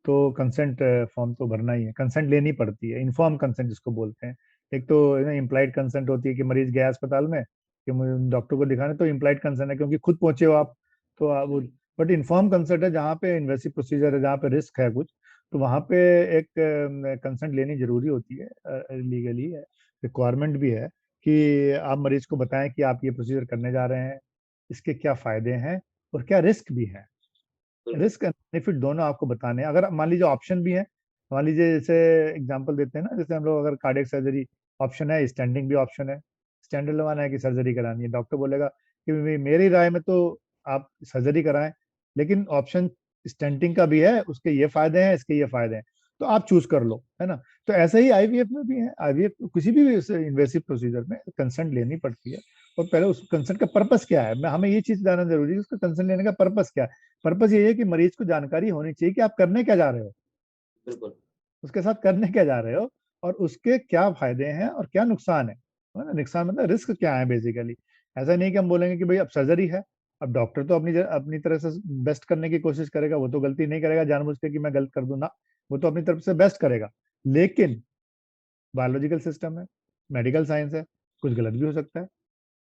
तो कंसेंट फॉर्म तो भरना ही है, कंसेंट लेनी पड़ती है, इन्फॉर्म कंसेंट जिसको बोलते हैं। एक तो इम्प्लाइड कंसेंट होती है कि मरीज गया अस्पताल में कि मुझे डॉक्टर को दिखाना है, तो इम्प्लाइड कंसर्न है क्योंकि खुद पहुंचे हो आप, तो आप बट इन्फॉर्म कंसर्ट है जहाँ पे इन्वेसिव प्रोसीजर है, जहाँ पे रिस्क है कुछ, तो वहाँ पे एक कंसर्ट लेनी जरूरी होती है, लीगली है, रिक्वायरमेंट भी है कि आप मरीज को बताएं कि आप ये प्रोसीजर करने जा रहे हैं, इसके क्या फायदे हैं और क्या रिस्क भी है। रिस्क एंड बेनिफिट दोनों आपको बताने हैं। अगर मान लीजिए ऑप्शन भी है, मान लीजिए जैसे एग्जांपल देते हैं ना, जैसे हम लोग अगर कार्डियक सर्जरी ऑप्शन है, स्टैंडिंग भी ऑप्शन है, स्टैंड लगवाना है कि सर्जरी करानी है, डॉक्टर बोलेगा कि मेरी राय में तो आप सर्जरी कराएं, लेकिन ऑप्शन स्टेंटिंग का भी है, उसके ये फायदे हैं, इसके ये फायदे हैं, तो आप चूज कर लो, है ना। तो ऐसे ही आईवीएफ में भी है, आईवीएफ किसी भी इन्वेसिव प्रोसीजर में कंसेंट लेनी पड़ती है, और पहले उस कंसेंट का पर्पस क्या है, मैं हमें ये चीज जानना जरूरी है, उसका कंसेंट लेने का पर्पस क्या है। पर्पस ये है कि मरीज को जानकारी होनी चाहिए कि आप करने क्या जा रहे हो, बिल्कुल। उसके साथ करने क्या जा रहे हो, और उसके क्या फायदे हैं और क्या नुकसान है ना। नुकसान मतलब रिस्क क्या है बेसिकली। ऐसा नहीं कि हम बोलेंगे कि भाई अब सर्जरी है, अब डॉक्टर तो अपनी तरह से बेस्ट करने की कोशिश करेगा, वो तो गलती नहीं करेगा जानबूझ के कि मैं गलत कर दूं ना, वो तो अपनी तरफ से बेस्ट करेगा। लेकिन बायोलॉजिकल सिस्टम है, मेडिकल साइंस है, कुछ गलत भी हो सकता है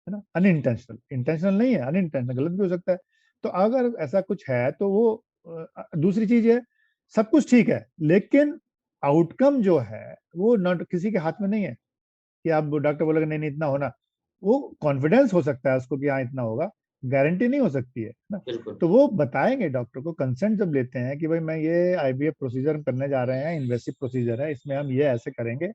ना, अनइंटेंशनल, इंटेंशनल नहीं है, अनइंटेंशनल गलत भी हो सकता है। तो अगर ऐसा कुछ है तो वो दूसरी चीज है, सब कुछ ठीक है लेकिन आउटकम जो है वो नॉट किसी के हाथ में नहीं है, कि आप डॉक्टर बोलेगा नहीं नहीं इतना होना, वो कॉन्फिडेंस हो सकता है उसको कि हाँ इतना होगा, गारंटी नहीं हो सकती है ना। बिल्कुल। तो वो बताएंगे डॉक्टर को, कंसेंट जब लेते हैं कि भाई मैं ये आईवीएफ प्रोसीजर करने जा रहे हैं, इन्वेसिव प्रोसीजर है, इसमें हम ये ऐसे करेंगे,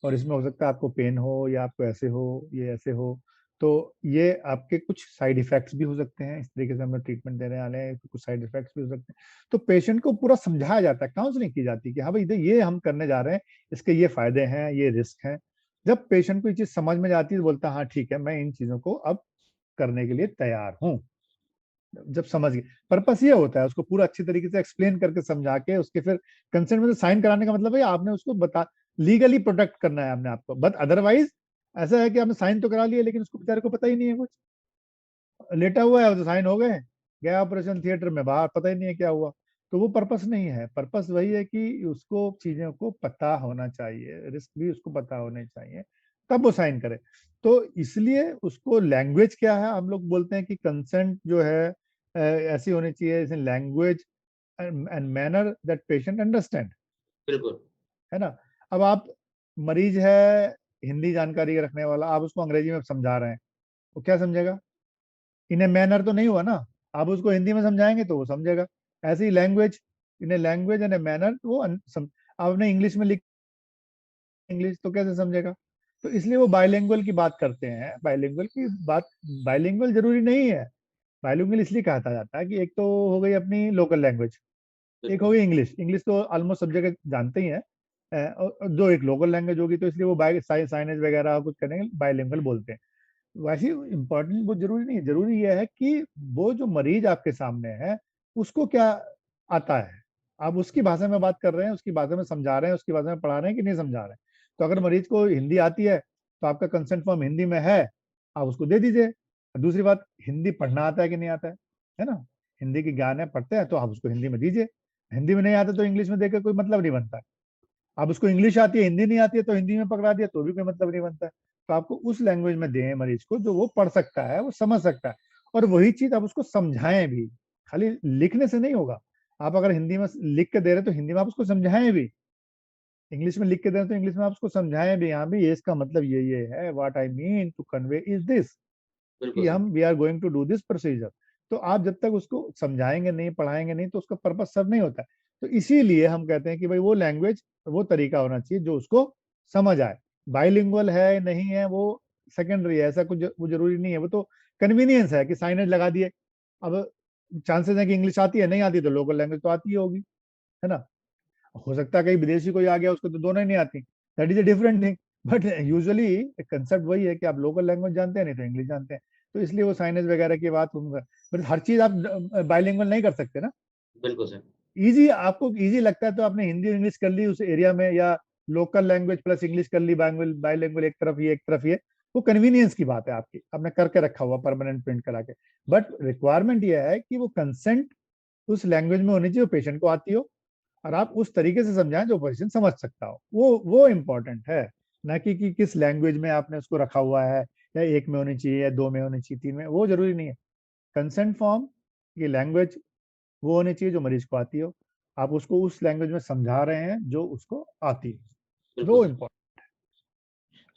और इसमें हो सकता है आपको पेन हो या आपको ऐसे हो, ये ऐसे हो, तो ये आपके कुछ साइड इफेक्ट्स भी हो सकते हैं, इस तरीके से हम लोग ट्रीटमेंट देने वाले हैं, तो कुछ साइड इफेक्ट्स भी हो सकते हैं। तो पेशेंट को पूरा समझाया जाता है, काउंसलिंग की जाती है कि हाँ भाई ये हम करने जा रहे हैं, इसके ये फायदे हैं, ये रिस्क हैं। जब पेशेंट को ये चीज समझ में जाती है तो बोलता है हाँ ठीक है, मैं इन चीजों को अब करने के लिए तैयार हूँ। जब समझ गए, पर्पस ये होता है उसको पूरा अच्छी तरीके से एक्सप्लेन करके समझा के उसके फिर कंसेंट में साइन कराने का मतलब है आपने उसको बता, लीगली प्रोटेक्ट करना है आपने आपको, बट अदरवाइज ऐसा है कि आपने साइन तो करा लिया लेकिन उसको बेचारे को पता ही नहीं है कुछ, लेटा हुआ है तो साइन हो गए, गया ऑपरेशन थिएटर में, बाहर पता ही नहीं है क्या हुआ। तो वो पर्पस नहीं है, पर्पस वही है कि उसको चीजों को पता होना चाहिए, रिस्क भी उसको पता होने चाहिए, तब वो साइन करे। तो इसलिए उसको लैंग्वेज क्या है, हम लोग बोलते हैं कि कंसेंट जो है ऐसी होनी चाहिए जैसे language and manner that patient understand, बिल्कुल। है ना। अब आप मरीज है हिंदी जानकारी रखने वाला, आप उसको अंग्रेजी में समझा रहे हैं, वो क्या समझेगा, इन्हें मैनर तो नहीं हुआ ना, आप उसको हिंदी में समझाएंगे तो वो समझेगा। ऐसे ही लैंग्वेज, इन्हें लैंग्वेज एंड मैनर, वो आपने इंग्लिश में लिख इंग्लिश तो कैसे समझेगा। तो इसलिए वो बाइलिंगुअल की बात करते हैं, बाइलिंगुअल की बात, बाइलिंगुअल जरूरी नहीं है। बाइलिंगुअल इसलिए कहा जाता है कि एक तो हो गई अपनी लोकल लैंग्वेज, एक हो बिल्कुल। गई इंग्लिश, इंग्लिश तो ऑलमोस्ट सब जगह जानते ही हैं, और जो एक लोकल लैंग्वेज होगी तो इसलिए वो बाई साइनेज वगैरह कुछ करेंगे बाइलिंगुअल बोलते हैं। वैसे इंपॉर्टेंट वो जरूरी नहीं है, जरूरी यह है कि वो जो मरीज आपके सामने है उसको क्या आता है, आप उसकी भाषा में बात कर रहे हैं, उसकी भाषा में समझा रहे हैं, उसकी भाषा में पढ़ा रहे हैं कि नहीं समझा रहे हैं। तो अगर मरीज को हिंदी आती है तो आपका कंसेंट फॉर्म हिंदी में है, आप उसको दे दीजिए। दूसरी बात, हिंदी पढ़ना आता है कि नहीं आता है ना, हिंदी की ज्ञान है, पढ़ते हैं तो आप उसको हिंदी में दीजिए। हिंदी में नहीं आता तो इंग्लिश में देकर कोई मतलब नहीं बनता है। अब उसको इंग्लिश आती है हिंदी नहीं आती है तो हिंदी में पकड़ा दिया तो भी कोई मतलब नहीं बनता है। तो आपको उस लैंग्वेज में दें मरीज को जो वो पढ़ सकता है, वो समझ सकता है, और वही चीज आप उसको समझाएं भी, खाली लिखने से नहीं होगा। आप अगर हिंदी में लिख के दे रहे तो हिंदी में आप उसको समझाएं भी, इंग्लिश में लिख के दे रहे तो इंग्लिश में आप उसको समझाएं भी, यहाँ भी ये इसका मतलब ये है, what I mean to convey is this, बिल्कुल कि सर। हम we are going to do this procedure. तो आप जब तक उसको समझाएंगे नहीं, पढ़ाएंगे नहीं, तो उसका पर्पस सर्व नहीं होता है। तो इसीलिए हम कहते हैं कि भाई वो लैंग्वेज, वो तरीका होना चाहिए जो उसको समझ आए। बाइलिंगुअल है नहीं है वो सेकेंडरी है, ऐसा कुछ वो जरूरी नहीं है, वो तो कन्वीनियंस है कि साइनेज लगा दिए। अब चांसेस है कि इंग्लिश आती है, नहीं आती तो लोकल लैंग्वेज तो आती ही होगी, है ना। हो सकता है कहीं विदेशी कोई आ गया उसको तो दोनों ही नहीं आती, that is a different thing. But usually concept वही है कि आप लोकल लैंग्वेज जानते हैं, नहीं तो इंग्लिश जानते हैं, तो इसलिए वो साइनेज वगैरह की बात होगा। बट हर चीज आप बाइलिंगुअल नहीं कर सकते ना। बिल्कुल सर। इजी आपको इजी लगता है तो आपने हिंदी और इंग्लिश कर ली उस एरिया में, या लोकल लैंग्वेज प्लस इंग्लिश कर ली, बाइलिंगुअल बाइलिंगुअल एक तरफ ये एक तरफ ये, वो कन्वीनियंस की बात है आपकी, आपने करके रखा हुआ परमानेंट प्रिंट करा के। बट रिक्वायरमेंट ये है कि वो कंसेंट उस लैंग्वेज में होनी चाहिए जो पेशेंट को आती हो, और आप उस तरीके से समझाएं जो पेशेंट समझ सकता हो, वो इम्पोर्टेंट है। ना कि किस लैंग्वेज में आपने उसको रखा हुआ है, या 1 में होनी चाहिए या 2 में होनी चाहिए, 3 में, वो जरूरी नहीं है। कंसेंट फॉर्म की लैंग्वेज वो होनी चाहिए जो मरीज को आती हो, आप उसको उस लैंग्वेज में समझा रहे हैं जो उसको आती है, बिल्कुल वो सर। इम्पोर्टेंट।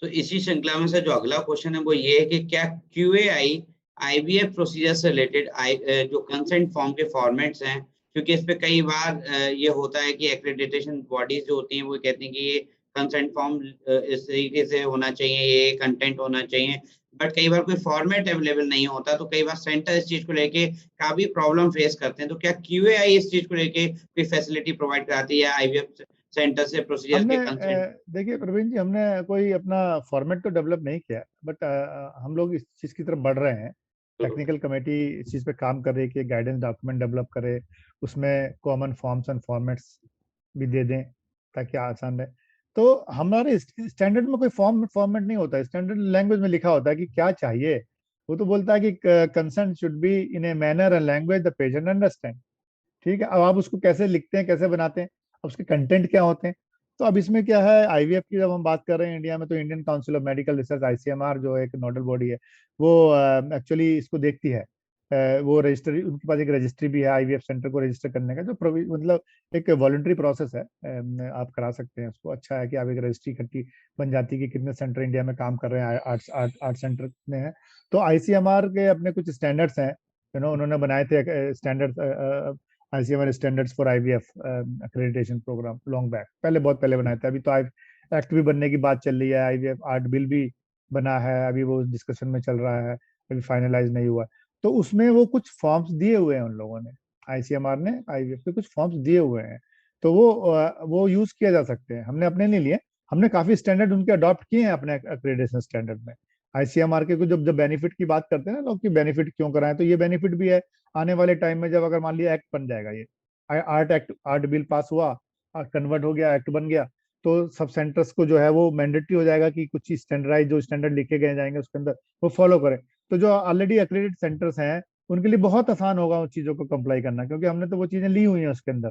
तो इसी श्रृंखला में से जो अगला क्वेश्चन है वो ये है कि क्या क्यूएआई आईवीएफ प्रोसीजर से रिलेटेड जो कंसेंट फॉर्म के फॉर्मेट्स हैं, क्योंकि इस पे कई बार ये होता है कि एक्रेडिटेशन बॉडीज जो होती हैं वो कहती हैं कि ये कंसेंट फॉर्म इस तरीके से होना चाहिए, ये कंटेंट होना चाहिए, बट कई बार कोई फॉर्मेट अवेलेबल नहीं होता, तो कई बार सेंटर इस चीज को लेके काफी प्रॉब्लम फेस करते हैं। तो क्या क्यूएआई इस चीज को लेके कोई फैसिलिटी प्रोवाइड कराती है आईवीएफ सेंटर से प्रोसीजर हमने के कंसेंट? देखिए प्रवीण जी, हमने कोई अपना फॉर्मेट तो डेवलप नहीं किया, बट हम लोग इस चीज़ की तरफ बढ़ रहे हैं। टेक्निकल कमेटी इस चीज़ पे काम कर रही है कि गाइडेंस डॉक्यूमेंट डेवलप करे, उसमें कॉमन फॉर्म्स एंड फॉर्मेट्स भी दे दें ताकि आसान रहे। तो हमारे स्टैंडर्ड में कोई फॉर्मेट नहीं होता, स्टैंडर्ड लैंग्वेज में लिखा होता है कि क्या चाहिए। वो तो बोलता है कि consent should be in a manner and language the patient understand. ठीक है, अब आप उसको कैसे लिखते हैं, कैसे बनाते हैं, अब उसके कंटेंट क्या होते हैं। तो अब इसमें क्या है, आईवीएफ की जब हम बात कर रहे हैं इंडिया में, तो Indian council of medical research ICMR जो एक नोडल बॉडी है, वो एक्चुअली इसको देखती है। वो रजिस्ट्री, उनके पास एक रजिस्ट्री भी है आईवीएफ सेंटर को रजिस्टर करने का, जो मतलब एक वॉलंटरी प्रोसेस है। आप करा सकते हैं उसको, अच्छा है कि आप एक रजिस्ट्री इकट्ठी बन जाती है कि कितने सेंटर इंडिया में काम कर रहे हैं, आठ सेंटर में है। तो आईसीएमआर के अपने कुछ स्टैंडर्ड्स हैं, उन्होंने बनाए थे standards, ICMR standards for IVF accreditation programme, long back, पहले बहुत पहले बनाए थे। अभी तो एक्ट भी बनने की बात चल रही है, आईवीएफ आर्ट बिल भी बना है, अभी वो डिस्कशन में चल रहा है, अभी फाइनलाइज नहीं हुआ। तो उसमें वो कुछ फॉर्म्स दिए हुए हैं उन लोगों ने, आईसीएमआर ने आईवीएफ के कुछ फॉर्म्स दिए हुए हैं, तो वो यूज किया जा सकते हैं। हमने अपने नहीं लिए, हमने काफी स्टैंडर्ड उनके अडॉप्ट किए हैं अपने एक्रेडिटेशन स्टैंडर्ड में। आईसीएमआर के जब जब बेनिफिट की बात करते हैं ना लोग, कि बेनिफिट क्यों कराएं, तो ये बेनिफिट भी है आने वाले टाइम में, जब अगर मान लिया एक्ट बन जाएगा, ये आर्ट बिल पास हुआ, कन्वर्ट हो गया, एक्ट बन गया, तो सब सेंटर्स को जो है वो मैंडेटरी हो जाएगा कि कुछ चीज स्टैंडर्डाइज, जो स्टैंडर्ड लिखे गए जाएंगे उसके अंदर, वो फॉलो करें। तो जो ऑलरेडी एक्रेडिटेड सेंटर्स हैं उनके लिए बहुत आसान होगा उन चीजों को कंप्लाई करना, क्योंकि हमने तो वो चीजें ली हुई हैं उसके अंदर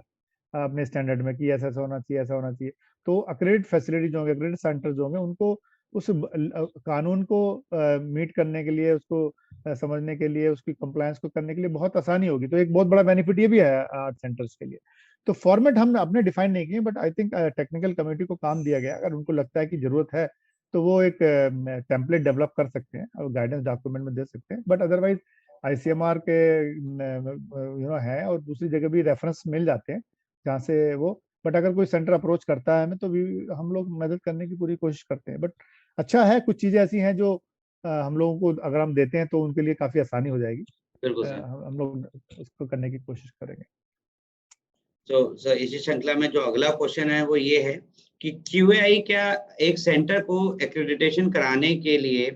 अपने स्टैंडर्ड में कि ऐसा ऐसा होना चाहिए, ऐसा होना चाहिए। तो एक्रेडिटेड फैसिलिटी जो होंगे, एक्रेडिटेड सेंटर जो होंगे, उनको उस कानून को मीट करने के लिए, उसको समझने के लिए, उसकी कंप्लायंस को करने के लिए बहुत आसानी होगी। तो एक बहुत बड़ा बेनिफिट ये भी है आर्ट सेंटर्स के लिए। तो फॉर्मेट हम अपने डिफाइन नहीं किए, but I think technical committee को काम दिया गया, अगर उनको लगता है कि जरूरत है तो वो एक टेम्पलेट डेवलप कर सकते हैं और गाइडेंस डॉक्यूमेंट में दे सकते हैं। बट अदरवाइज आईसीएमआर के है, और दूसरी जगह भी रेफरेंस मिल जाते हैं जहाँ से वो, बट अगर कोई सेंटर अप्रोच करता है हमें, तो भी हम लोग मदद करने की पूरी कोशिश करते हैं। बट अच्छा है, कुछ चीजें ऐसी हैं जो हम लोगों को अगर हम देते हैं तो उनके लिए काफी आसानी हो जाएगी। बिल्कुल सर। हम लोग उसको करने की कोशिश करेंगे। तो सर इसी श्रृंखला में जो अगला क्वेश्चन है वो ये है कि क्यूएआई क्या एक सेंटर को एक्रेडिटेशन कराने के लिए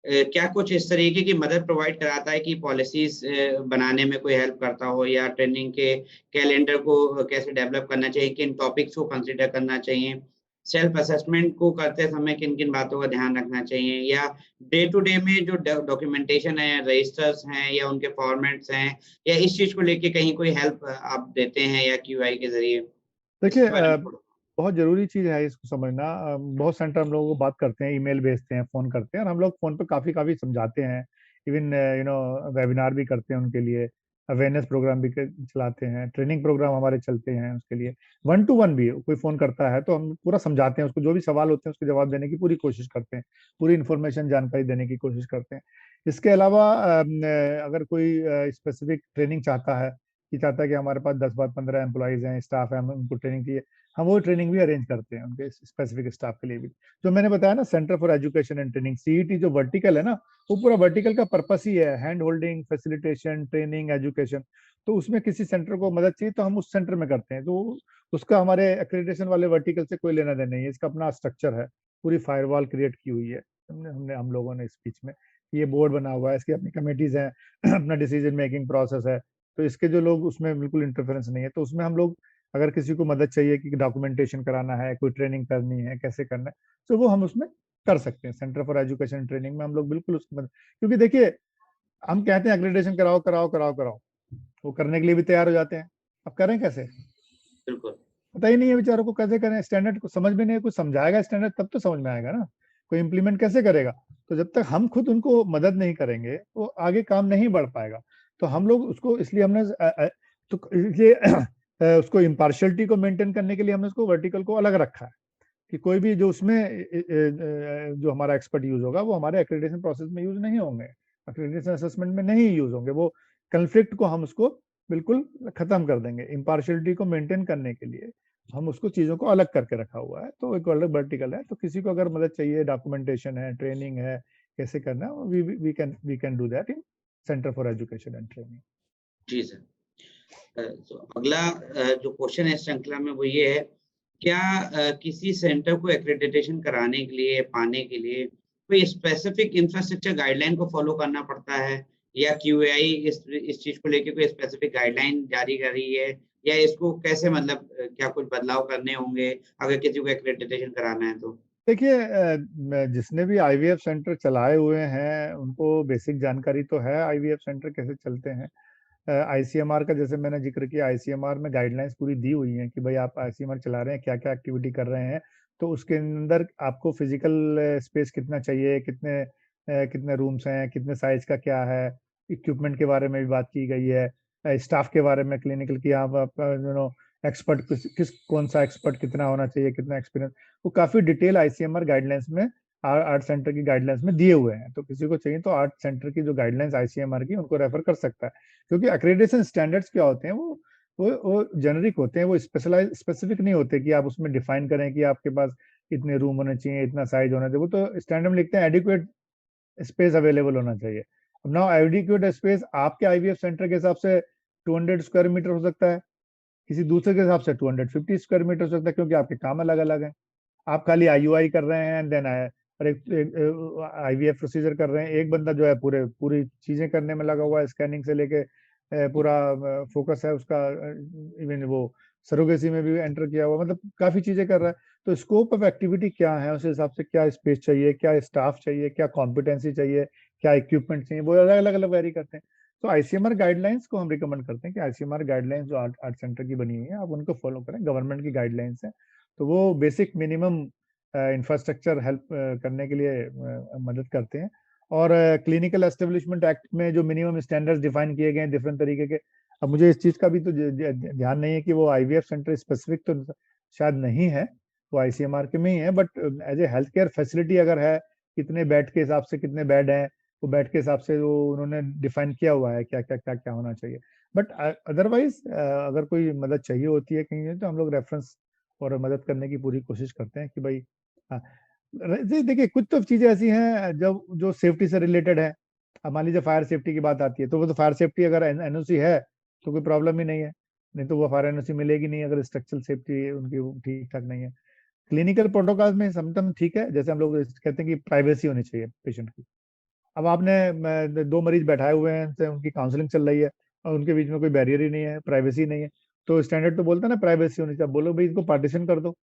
क्या कुछ इस तरीके की मदद प्रोवाइड कराता है कि पॉलिसीज बनाने में कोई हेल्प करता हो, या ट्रेनिंग के कैलेंडर को कैसे डेवलप करना चाहिए, किन टॉपिक्स को कंसीडर करना चाहिए, सेल्फ असेसमेंट को करते समय किन किन बातों का ध्यान रखना चाहिए, या डे टू डे में जो डॉक्यूमेंटेशन है, रजिस्टर्स हैं या उनके फॉर्मेट्स हैं, या इस चीज को लेके कहीं कोई हेल्प आप देते हैं या क्यूआई के जरिए, देखिए इसके बारे में थोड़ा। बहुत जरूरी चीज है इसको समझना। बहुत सेंटर हम लोगों को बात करते हैं, ईमेल भेजते हैं, फोन करते हैं, और हम लोग फोन पे काफी काफी समझाते हैं। इवन वेबिनार भी करते हैं उनके लिए, अवेयरनेस प्रोग्राम भी चलाते हैं, ट्रेनिंग प्रोग्राम हमारे चलते हैं उसके लिए। 1 to 1 भी कोई फोन करता है तो हम पूरा समझाते हैं उसको, जो भी सवाल होते हैं उसके जवाब देने की पूरी कोशिश करते हैं, पूरी इन्फॉर्मेशन जानकारी देने की कोशिश करते हैं। इसके अलावा अगर कोई स्पेसिफिक ट्रेनिंग चाहता है, कि चाहता है कि हमारे पास 10 12 15 एम्प्लॉइज हैं, स्टाफ है, हम उनको ट्रेनिंग चाहिए, हम वो ट्रेनिंग भी अरेंज करते हैं उनके स्पेसिफिक स्टाफ के लिए भी। जो मैंने बताया ना, centre for education and training, CET जो वर्टिकल है ना, वो पूरा वर्टिकल का पर्पस ही है hand holding, facilitation, training, education. तो उसमें किसी सेंटर को मदद चाहिए तो हम उस सेंटर में करते हैं, तो उसका हमारे एक्रेडिटेशन वाले वर्टिकल से कोई लेना देना नहीं है। इसका अपना स्ट्रक्चर है, पूरी फायरवॉल क्रिएट की हुई है हम लोगों ने इस बीच में। ये बोर्ड बना हुआ है, इसकी अपनी कमेटीज हैं, अपना डिसीजन मेकिंग प्रोसेस है। तो इसके जो लोग, उसमें बिल्कुल इंटरफेरेंस नहीं है। तो उसमें हम लोग, अगर किसी को मदद चाहिए कि डॉक्यूमेंटेशन कराना है, कोई ट्रेनिंग करनी है, कैसे करना है, तो वो हम उसमें कर सकते हैं। सेंटर फॉर एजुकेशन ट्रेनिंग में हम लोग बिल्कुल उसकी मदद, क्योंकि देखिए हम कहते हैं एक्रेडिटेशन कराओ कराओ कराओ कराओ, वो करने के लिए भी तैयार हो जाते हैं। अब करें कैसे, बिल्कुल। पता ही नहीं है बेचारों को कैसे करें, स्टैंडर्ड को समझ में नहीं है, कुछ समझाएगा स्टैंडर्ड तब तो समझ में आएगा ना। कोई इम्प्लीमेंट कैसे करेगा? तो जब तक हम खुद उनको मदद नहीं करेंगे वो आगे काम नहीं बढ़ पाएगा। तो हम लोग उसको इसलिए हमने तो इसलिए उसको इम्पार्शियलिटी को मेंटेन करने के लिए हमने उसको वर्टिकल को अलग रखा है कि कोई भी जो उसमें जो हमारा एक्सपर्ट यूज होगा वो हमारे एक्रेडिटेशन प्रोसेस में यूज नहीं होंगे, एक्रेडिटेशन असेसमेंट में नहीं यूज होंगे। वो कन्फ्लिक्ट को हम उसको बिल्कुल खत्म कर देंगे। इम्पार्शियलिटी को मेंटेन करने के लिए हम उसको चीजों को अलग करके रखा हुआ है, तो एक अलग वर्टिकल है। तो किसी को अगर मदद चाहिए, डॉक्यूमेंटेशन है, ट्रेनिंग है, कैसे करना है, we can do that in centre for education and training. जी सर। तो अगला जो क्वेश्चन है इस श्रृंखला में वो ये है, क्या किसी सेंटर को एक्रेडिटेशन कराने के लिए, पाने के लिए कोई स्पेसिफिक इंफ्रास्ट्रक्चर गाइडलाइन को फॉलो करना पड़ता है, या क्यूएआई इस चीज को लेके कोई स्पेसिफिक गाइडलाइन जारी कर रही है, या इसको कैसे मतलब क्या कुछ बदलाव करने होंगे अगर किसी को एक्रेडिटेशन कराना है तो? देखिए, जिसने भी आईवीएफ सेंटर चलाए हुए हैं उनको बेसिक जानकारी तो है आईवीएफ सेंटर कैसे चलते हैं। आईसीएमआर का जैसे मैंने जिक्र किया, आईसीएमआर में गाइडलाइंस पूरी दी हुई हैं कि भाई आप आईसीएमआर चला रहे हैं, क्या क्या एक्टिविटी कर रहे हैं। तो उसके अंदर आपको फिजिकल स्पेस कितना चाहिए, कितने रूम्स हैं, कितने साइज का क्या है, इक्विपमेंट के बारे में भी बात की गई है, स्टाफ के बारे में क्लिनिकल की आप एक्सपर्ट कौन सा एक्सपर्ट कितना होना चाहिए, कितना एक्सपीरियंस, वो काफी डिटेल आईसीएमआर गाइडलाइंस में, आर्ट सेंटर की गाइडलाइंस में दिए हुए हैं। तो किसी को चाहिए तो आर्ट सेंटर की जो गाइडलाइंस आईसीएमआर की उनको रेफर कर सकता है। क्योंकि एक्रेडिटेशन स्टैंडर्ड्स क्या होते हैं, वो जेनरिक होते हैं, वो स्पेसिफिक नहीं होते कि आप उसमें डिफाइन करें कि आपके पास इतने रूम होने चाहिए, इतना साइज होना चाहिए। वो तो स्टैंडर्ड में लिखते हैं एडिक्वेट स्पेस अवेलेबल होना चाहिए। अब नाउ एडिक्वेट स्पेस आपके आईवीएफ सेंटर के हिसाब से 200 स्क्वायर मीटर हो सकता है, किसी दूसरे के हिसाब से 250 स्क्वायर मीटर हो सकता है, क्योंकि आपके काम अलग अलग हैं। आप खाली आईयूआई कर रहे हैं, देन और एक आईवीएफ प्रोसीजर कर रहे हैं। एक बंदा जो है पूरी चीजें करने में लगा हुआ है, स्कैनिंग से लेके पूरा फोकस है उसका, इवन वो सरोगेसी में भी एंटर किया हुआ, मतलब काफी चीजें कर रहा है। तो स्कोप ऑफ एक्टिविटी क्या है, उस हिसाब से क्या स्पेस चाहिए, क्या स्टाफ चाहिए, क्या कॉम्पिटेंसी चाहिए, क्या इक्विपमेंट चाहिए, वो अलग अलग वेरी करते हैं। तो आईसीएमआर गाइडलाइंस को हम रिकमेंड करते हैं कि आईसीएमआर गाइडलाइंस जो आर्ट सेंटर की बनी हुई है आप उनको फॉलो करें, गवर्नमेंट की गाइडलाइंस है। तो वो बेसिक मिनिमम इंफ्रास्ट्रक्चर हेल्प करने के लिए मदद करते हैं। और क्लिनिकल एस्टेब्लिशमेंट एक्ट में जो मिनिमम स्टैंडर्ड्स डिफाइन किए गए हैं डिफरेंट तरीके के, अब मुझे इस चीज का भी तो ध्यान नहीं है कि वो आईवीएफ सेंटर स्पेसिफिक तो शायद नहीं है, वो आईसीएमआर के में ही है, but as a health care facility अगर है, कितने बेड के हिसाब से कितने बेड हैं, वो बेड के हिसाब से वो उन्होंने डिफाइन किया हुआ है क्या क्या क्या क्या होना चाहिए। बट अदरवाइज अगर कोई मदद चाहिए होती है कहीं तो हम लोग रेफरेंस और मदद करने की पूरी कोशिश करते हैं कि भाई, हाँ। देखिए, कुछ तो चीजें ऐसी हैं जब जो सेफ्टी से रिलेटेड है। अब मान लीजिए फायर सेफ्टी की बात आती है, तो वो तो फायर सेफ्टी अगर एनओसी है तो कोई प्रॉब्लम ही नहीं है, नहीं तो वो फायर एनओसी मिलेगी नहीं अगर स्ट्रक्चरल सेफ्टी उनकी ठीक ठाक नहीं है। क्लिनिकल प्रोटोकॉल में समटम ठीक है, जैसे हम लोग कहते हैं कि प्राइवेसी होनी चाहिए पेशेंट की। अब आपने दो मरीज बैठाए हुए हैं, तो उनकी काउंसलिंग चल रही है और उनके बीच में कोई बैरियर ही नहीं है, प्राइवेसी नहीं है, तो स्टैंडर्ड तो बोलता है ना प्राइवेसी होनी चाहिए, बोलो भाई इसको पार्टीशन कर दो,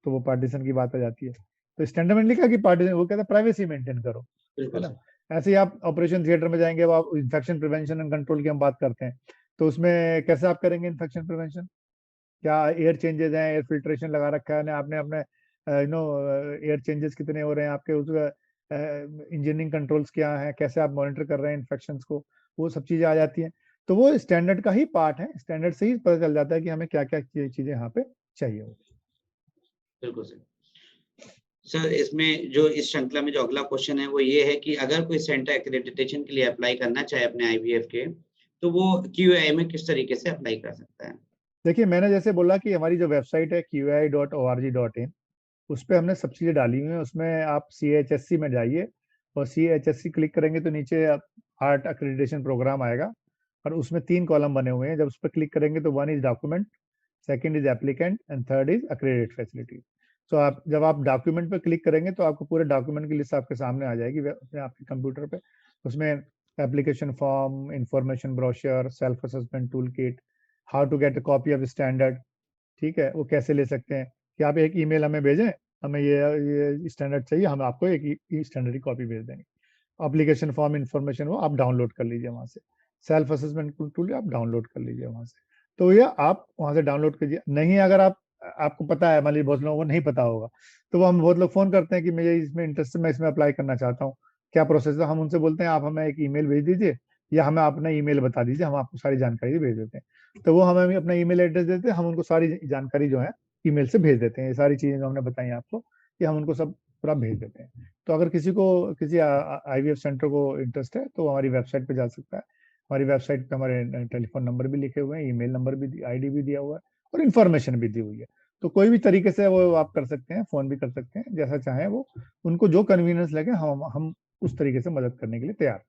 तो वो पार्टीशन की बात आ जाती है। तो स्टैंडर्ड में लिखा कि पार्टीशन, वो कहता है प्राइवेसी मेंटेन करो, है बिल्कुल ना। सर। ऐसे ही आप ऑपरेशन थिएटर में जाएंगे, अब आप इन्फेक्शन प्रिवेंशन एंड कंट्रोल की हम बात करते हैं, तो उसमें कैसे आप करेंगे इन्फेक्शन प्रिवेंशन? क्या एयर चेंजेस हैं, एयर फिल्ट्रेशन लगा रखा है ना आपने अपने, एयर चेंजेस कितने हो रहे हैं आपके, उसका इंजीनियरिंग कंट्रोल्स क्या है, कैसे आप मॉनिटर कर रहे हैं इन्फेक्शंस को, वो सब चीजें आ जाती हैं। तो वो स्टैंडर्ड का ही पार्ट है, स्टैंडर्ड से ही पता चल जाता है कि हमें क्या क्या चीजें यहाँ पे चाहिए होती। बिल्कुल सर। सर, इसमें जो इस श्रृंखला में जो अगला क्वेश्चन है वो ये है कि अगर कोई सेंटर एक्रेडिटेशन के लिए अप्लाई करना चाहे अपने आईवीएफ के, तो वो क्यूएआई में किस तरीके से अप्लाई कर सकता है? देखिए, मैंने जैसे बोला कि हमारी जो वेबसाइट है qai.org.in, उस पर हमने सब चीज़ें डाली हुई हैं। उसमें आप CHSC में जाइए और CHSC क्लिक करेंगे तो नीचे आर्ट एक्रेडिटेशन प्रोग्राम आएगा और उसमें 3 कॉलम बने हुए हैं। जब उस पर क्लिक करेंगे तो 1 is document, second is applicant and third is accredit facility. तो आप जब आप डॉक्यूमेंट पे क्लिक करेंगे तो आपको पूरे डॉक्यूमेंट की लिस्ट आपके सामने आ जाएगी आपके कंप्यूटर पे। उसमें application form, information brochure, self assessment tool kit, how to get a copy of standard, ठीक है, वो कैसे ले सकते हैं कि आप एक ईमेल हमें भेजें, हमें ये स्टैंडर्ड चाहिए, हम आपको एक स्टैंडर्ड की कॉपी भेज देंगे। एप्लीकेशन फॉर्म, इंफॉर्मेशन वो आप डाउनलोड कर लीजिए वहाँ से, सेल्फ असेसमेंट टूल आप डाउनलोड कर लीजिए वहाँ से। तो ये आप वहाँ से डाउनलोड कीजिए। नहीं, अगर आप आपको पता है, मान लीजिए बहुत लोगों को नहीं पता होगा, तो वो हम बहुत लोग फोन करते हैं कि मुझे इसमें इंटरेस्ट है, मैं इसमें अप्लाई करना चाहता हूँ, क्या प्रोसेस है। हम उनसे बोलते हैं आप हमें एक ईमेल भेज दीजिए या हमें अपना ईमेल बता दीजिए, हम आपको सारी जानकारी भेज देते हैं। तो वो हमें भी अपना ईमेल एड्रेस देते हैं, हम उनको सारी जानकारी जो है ईमेल से भेज देते हैं। ये सारी चीजें जो हमने बताई आपको, ये हम उनको सब पूरा भेज देते हैं। तो अगर किसी को किसी IVF सेंटर को इंटरेस्ट है तो हमारी वेबसाइट पे जा सकता है। हमारी वेबसाइट पे हमारे टेलीफोन नंबर भी लिखे हुए हैं, ईमेल नंबर भी, ID भी दिया हुआ है और इन्फॉर्मेशन भी दी हुई है। तो कोई भी तरीके से वो आप कर सकते हैं, फोन भी कर सकते हैं, जैसा चाहें वो, उनको जो कन्वीनियंस लगे हम उस तरीके से मदद करने के लिए तैयार हैं।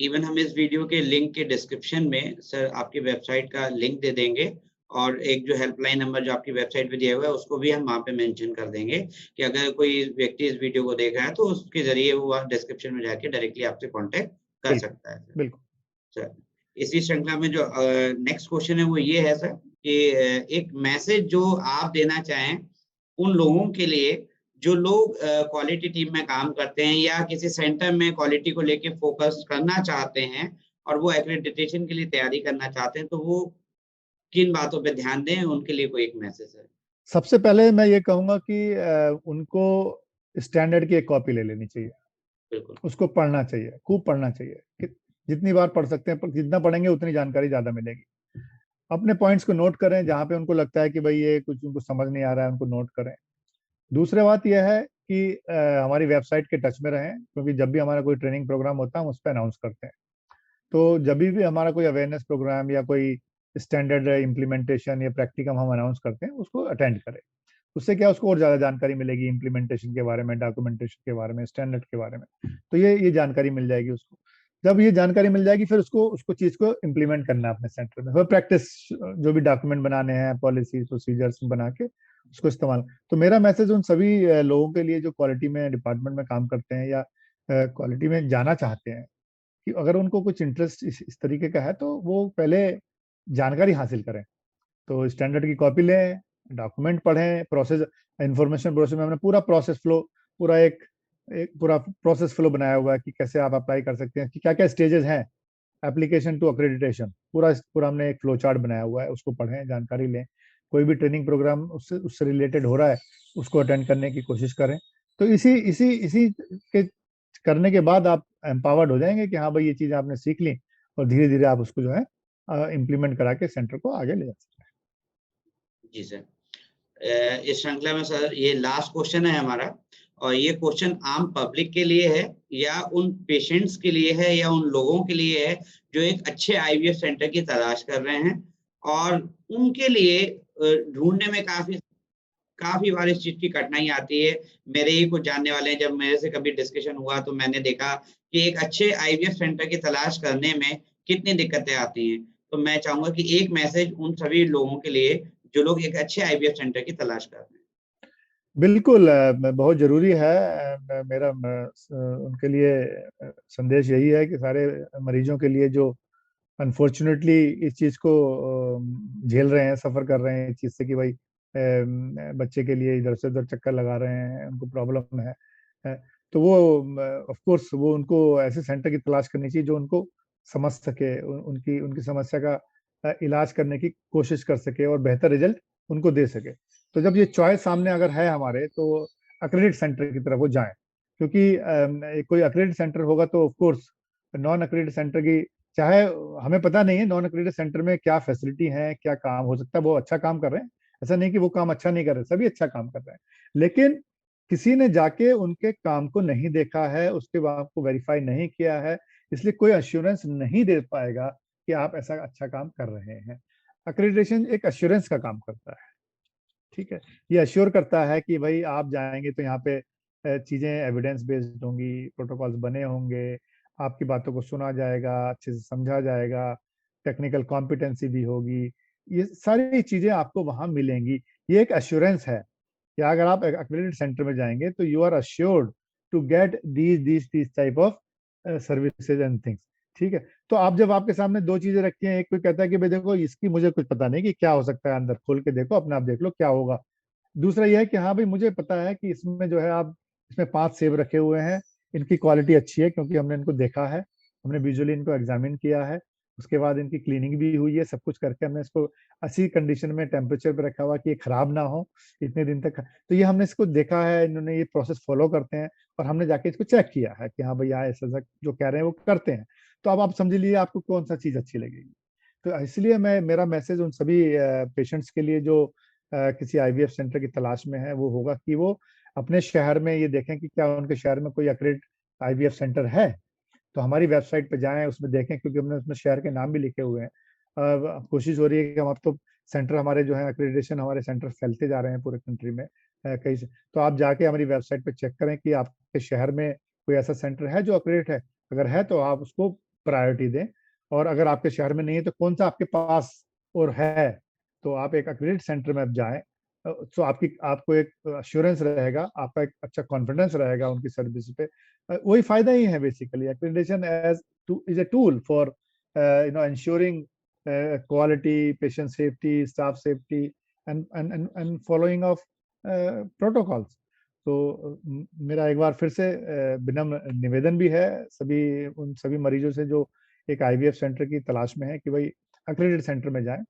इवन हम इस वीडियो के लिंक के डिस्क्रिप्शन में सर आपकी वेबसाइट का लिंक दे देंगे, और एक जो हेल्पलाइन नंबर जो आपकी वेबसाइट पे दिया हुआ है उसको भी हम वहाँ पे मेंशन कर देंगे कि अगर कोई व्यक्ति इस वीडियो को देख रहा है तो उसके ज़रिए वो वहाँ डिस्क्रिप्शन में जाके डायरेक्टली आपसे कॉन्टैक्ट कर बिल्कुल, सकता है। बिल्कुल। सर, इसी श्रृंखला में जो नेक्स्ट क्वेश्चन है वो ये है सर कि एक मैसेज जो आप देना चाहें उन लोगों के लिए जो लोग क्वालिटी टीम में काम करते हैं या किसी सेंटर में क्वालिटी को लेके फोकस करना चाहते हैं और वो एक्रेडिटेशन के लिए तैयारी करना चाहते हैं, तो वो किन बातों पे ध्यान दें? उनके लिए कोई एक मैसेज है? सबसे पहले मैं ये कहूंगा कि उनको स्टैंडर्ड की एक कॉपी ले लेनी चाहिए, बिल्कुल, उसको पढ़ना चाहिए, खूब पढ़ना चाहिए कि जितनी बार पढ़ सकते हैं, पर जितना पढ़ेंगे उतनी जानकारी ज्यादा मिलेगी। अपने पॉइंट्स को नोट करें, जहाँ पे उनको लगता है कि भाई ये कुछ उनको समझ नहीं आ रहा है, उनको नोट करें। दूसरी बात यह है कि हमारी वेबसाइट के टच में रहें, क्योंकि जब भी हमारा कोई ट्रेनिंग प्रोग्राम होता है हम उस पर अनाउंस करते हैं। तो जब भी हमारा कोई अवेयरनेस प्रोग्राम या कोई स्टैंडर्ड इम्प्लीमेंटेशन या प्रैक्टिकम हम अनाउंस करते हैं, उसको अटेंड करें। उससे क्या, उसको और ज्यादा जानकारी मिलेगी इम्प्लीमेंटेशन के बारे में, डॉक्यूमेंटेशन के बारे में, स्टैंडर्ड के बारे में। तो ये जानकारी मिल जाएगी उसको। जब ये जानकारी मिल जाएगी, फिर उसको उसको चीज को इम्प्लीमेंट करना है अपने सेंटर में, फिर प्रैक्टिस, जो भी डॉक्यूमेंट बनाने हैं, पॉलिसी प्रोसीजर्स बना के उसको इस्तेमाल। तो मेरा मैसेज उन सभी लोगों के लिए जो क्वालिटी में डिपार्टमेंट में काम करते हैं या क्वालिटी में जाना चाहते हैं, कि अगर उनको कुछ इंटरेस्ट इस तरीके का है तो वो पहले जानकारी हासिल करें। तो स्टैंडर्ड की कॉपी लें, डॉक्यूमेंट पढ़ें, प्रोसेस, इंफॉर्मेशन प्रोसेस में हमने पूरा प्रोसेस फ्लो, पूरा एक एक पूरा प्रोसेस फ्लो बनाया हुआ है कि कैसे आप अप्लाई कर सकते हैं, कि क्या क्या स्टेजेस हैं एप्लीकेशन टू अक्रेडिटेशन। पूरा पूरा हमने एक फ्लो चार्ट बनाया हुआ है, उसको पढ़ें, जानकारी लें। कोई भी ट्रेनिंग प्रोग्राम उससे उससे रिलेटेड हो रहा है, उसको अटेंड करने की कोशिश करें। तो इसी इसी इसी के करने के बाद आप एम्पावर्ड हो जाएंगे कि हाँ भाई ये चीज़ें आपने सीख ली, और धीरे धीरे आप उसको जो है इम्प्लीमेंट करा के सेंटर को आगे ले जा सकते जी सर। इस श्रृंखला में सर ये लास्ट क्वेश्चन है हमारा, और ये क्वेश्चन आम पब्लिक के लिए है या उन पेशेंट्स के लिए है या उन लोगों के लिए है जो एक अच्छे IVF सेंटर की तलाश कर रहे हैं, और उनके लिए ढूँढने में काफ़ी बार इस चीज़ की कठिनाई आती है। मेरे ही कुछ जानने वाले हैं, जब मेरे से कभी डिस्कशन हुआ तो मैंने देखा कि एक अच्छे IVF सेंटर की तलाश करने में कितनी दिक्कतें आती हैं। तो मैं चाहूँगा कि एक मैसेज उन सभी लोगों के लिए जो लोग एक अच्छे IVF सेंटर की तलाश कर रहे हैं। बिल्कुल, बहुत जरूरी है। मेरा उनके लिए संदेश यही है कि सारे मरीजों के लिए जो अनफॉर्चुनेटली इस चीज को झेल रहे हैं, सफर कर रहे हैं इस चीज से कि भाई बच्चे के लिए इधर से उधर चक्कर लगा रहे हैं, उनको प्रॉब्लम है। अ, तो वो ऑफ कोर्स वो उनको ऐसे सेंटर की तलाश करनी चाहिए जो उनको समझ सके, उनकी उनकी समस्या का इलाज करने की कोशिश कर सके और बेहतर रिजल्ट उनको दे सके। तो जब ये चॉइस सामने अगर है हमारे, तो अक्रेडिट सेंटर की तरफ वो जाएं। क्योंकि कोई अक्रेडिट सेंटर होगा तो ऑफ कोर्स नॉन अक्रेडिट सेंटर की, चाहे हमें पता नहीं है नॉन अक्रेडिटेड सेंटर में क्या फैसिलिटी है, क्या काम हो सकता है, वो अच्छा काम कर रहे हैं, ऐसा नहीं कि वो काम अच्छा नहीं कर रहे, सभी अच्छा काम कर रहे हैं। लेकिन किसी ने जाके उनके काम को नहीं देखा है, उसके काम को वेरीफाई नहीं किया है, इसलिए कोई अश्योरेंस नहीं दे पाएगा कि आप ऐसा अच्छा काम कर रहे हैं। अक्रेडिटेशन एक अश्योरेंस का काम करता है, ठीक है। ये अश्योर करता है कि भाई आप जाएंगे तो यहाँ पे चीजें एविडेंस बेस्ड होंगी, प्रोटोकॉल्स बने होंगे, आपकी बातों को सुना जाएगा, अच्छे से समझा जाएगा, टेक्निकल कॉम्पिटेंसी भी होगी, ये सारी चीजें आपको वहां मिलेंगी। ये एक अश्योरेंस है कि अगर आप एक्रेडिटेड सेंटर में जाएंगे तो you are assured to get these type of services and things, ठीक है। तो आप जब आपके सामने दो चीजें रखी हैं, एक कोई कहता है कि भाई देखो इसकी मुझे कुछ पता नहीं कि क्या हो सकता है, अंदर खोल के देखो, अपने आप देख लो क्या होगा। दूसरा यह है कि हाँ भाई मुझे पता है कि इसमें जो है आप, इसमें 5 सेब रखे हुए हैं, इनकी क्वालिटी अच्छी है क्योंकि हमने इनको देखा है, हमने विजुअली इनको एग्जामिन किया है, उसके बाद इनकी क्लीनिंग भी हुई है, सब कुछ करके हमने इसको ऐसी कंडीशन में टेम्परेचर पे रखा हुआ कि ये खराब ना हो इतने दिन तक। तो ये हमने इसको देखा है, इन्होंने ये प्रोसेस फॉलो करते हैं और हमने जाके इसको चेक किया है कि हाँ भैया ऐसा ऐसा जो कह रहे हैं वो करते हैं। तो अब आप समझ लीजिए आपको कौन सा चीज़ अच्छी लगेगी। तो इसलिए मेरा मैसेज उन सभी पेशेंट्स के लिए जो किसी आईवीएफ सेंटर की तलाश में है वो होगा कि वो अपने शहर में ये देखें कि क्या उनके शहर में कोई accredited आईवीएफ सेंटर है। तो हमारी वेबसाइट पे जाएँ, उसमें देखें, क्योंकि हमने उसमें शहर के नाम भी लिखे हुए हैं। कोशिश हो रही है कि हम अब तो सेंटर हमारे जो हैं एक्रेडिटेशन हमारे सेंटर फैलते जा रहे हैं पूरे कंट्री में कहीं से। तो आप जाके हमारी वेबसाइट पे चेक करें कि आपके शहर में कोई ऐसा सेंटर है जो एक्रेडिट है। अगर है तो आप उसको प्रायोरिटी दें, और अगर आपके शहर में नहीं है तो कौन-सा आपके पास और है, तो आप एक एक्रेडिट सेंटर में आप जाएँ। तो आपको एक एश्योरेंस रहेगा, आपका एक अच्छा कॉन्फिडेंस रहेगा उनकी सर्विस पे। वही फ़ायदा ही है basically. Accreditation is a tool for ensuring quality, patient safety, staff safety, and following of protocols. तो मेरा एक बार फिर से विनम्र निवेदन भी है उन सभी मरीजों से जो एक आईवीएफ सेंटर की तलाश में है कि भाई accredited सेंटर में जाएँ।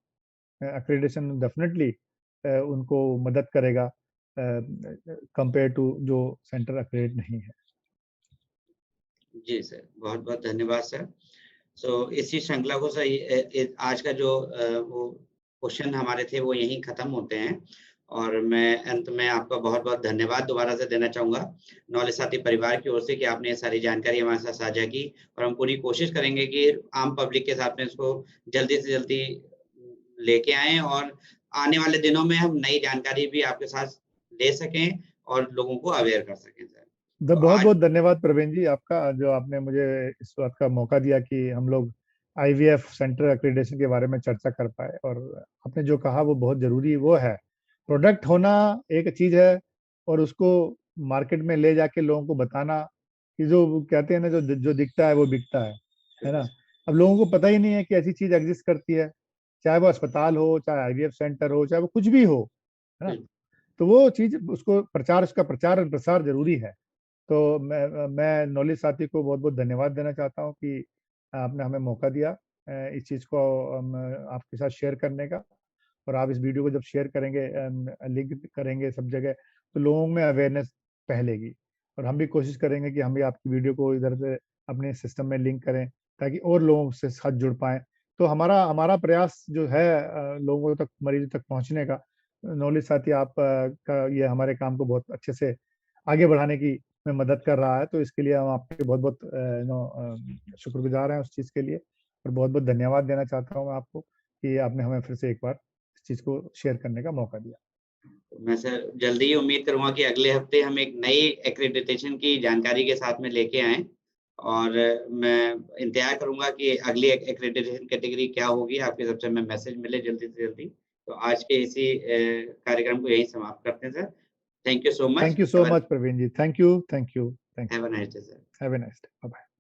accreditation डेफिनिटली उनको मदद करेगा कंपेयर टू जो सेंटर accredited नहीं है। जी सर, बहुत-बहुत धन्यवाद सर। सो इसी श्रृंखला को सर आज का जो वो क्वेश्चन हमारे थे वो यहीं खत्म होते हैं, और मैं अंत में आपका बहुत-बहुत धन्यवाद दोबारा से देना चाहूँगा नॉलेज साथी परिवार की ओर से कि आपने ये सारी जानकारी हमारे साथ साझा की, और हम पूरी कोशिश करेंगे कि आम पब्लिक के साथ में इसको जल्दी से जल्दी लेके आएँ, और आने वाले दिनों में हम नई जानकारी भी आपके साथ ले सकें और लोगों को अवेयर कर सकें सर। तो आज बहुत-बहुत धन्यवाद प्रवीण जी आपका, जो आपने मुझे इस बात का मौका दिया कि हम लोग आईवीएफ सेंटर एक्रेडिटेशन के बारे में चर्चा कर पाए, और आपने जो कहा वो बहुत ज़रूरी वो है। प्रोडक्ट होना एक चीज़ है, और उसको मार्केट में ले जाके लोगों को बताना कि जो कहते हैं ना, जो दिखता है वो बिकता है ना? अब लोगों को पता ही नहीं है कि ऐसी चीज़ एक्ज़िस्ट करती है, चाहे वो अस्पताल हो, चाहे आईवीएफ सेंटर हो, चाहे वो कुछ भी हो, है ना? बिल्कुल, तो वो चीज़ उसका प्रचार और प्रसार ज़रूरी है। तो मैं नॉलेज साथी को बहुत-बहुत धन्यवाद देना चाहता हूँ कि आपने हमें मौका दिया इस चीज़ को आपके साथ शेयर करने का, और आप इस वीडियो को जब शेयर करेंगे, लिंक करेंगे सब जगह, तो लोगों में अवेयरनेस फैलेगी, और हम भी कोशिश करेंगे कि हम भी आपकी वीडियो को इधर से अपने सिस्टम में लिंक करें, ताकि और लोगों से साथ जुड़ पाएँ। तो हमारा हमारा प्रयास जो है लोगों तक, मरीज़ों तक पहुँचने का, नॉलेज साथी का ये हमारे काम को बहुत अच्छे से आगे बढ़ाने की में मदद कर रहा है। तो इसके लिए हम आपके बहुत-बहुत शुक्रगुज़ार हैं उस चीज़ के लिए, और बहुत-बहुत धन्यवाद देना चाहता हूँ मैं आपको कि आपने हमें फिर से एक बार इस चीज़ को शेयर करने का मौका दिया। मैं सर जल्दी ही उम्मीद करूँगा कि अगले हफ्ते हम एक नई एक्रेडिटेशन की जानकारी के साथ में लेके आएँ, और मैं इंतज़ार करूँगा कि अगली एक्रेडिटेशन कैटेगरी क्या होगी, आपकी तरफ से हमें मैसेज मिले जल्दी से जल्दी। तो आज के इसी कार्यक्रम को यहीं समाप्त करते हैं sir. Thank you so much. Thank you so much Praveen ji. Thank you, thank you, thank have you. A nice day sir. Have a nice day. Bye-bye.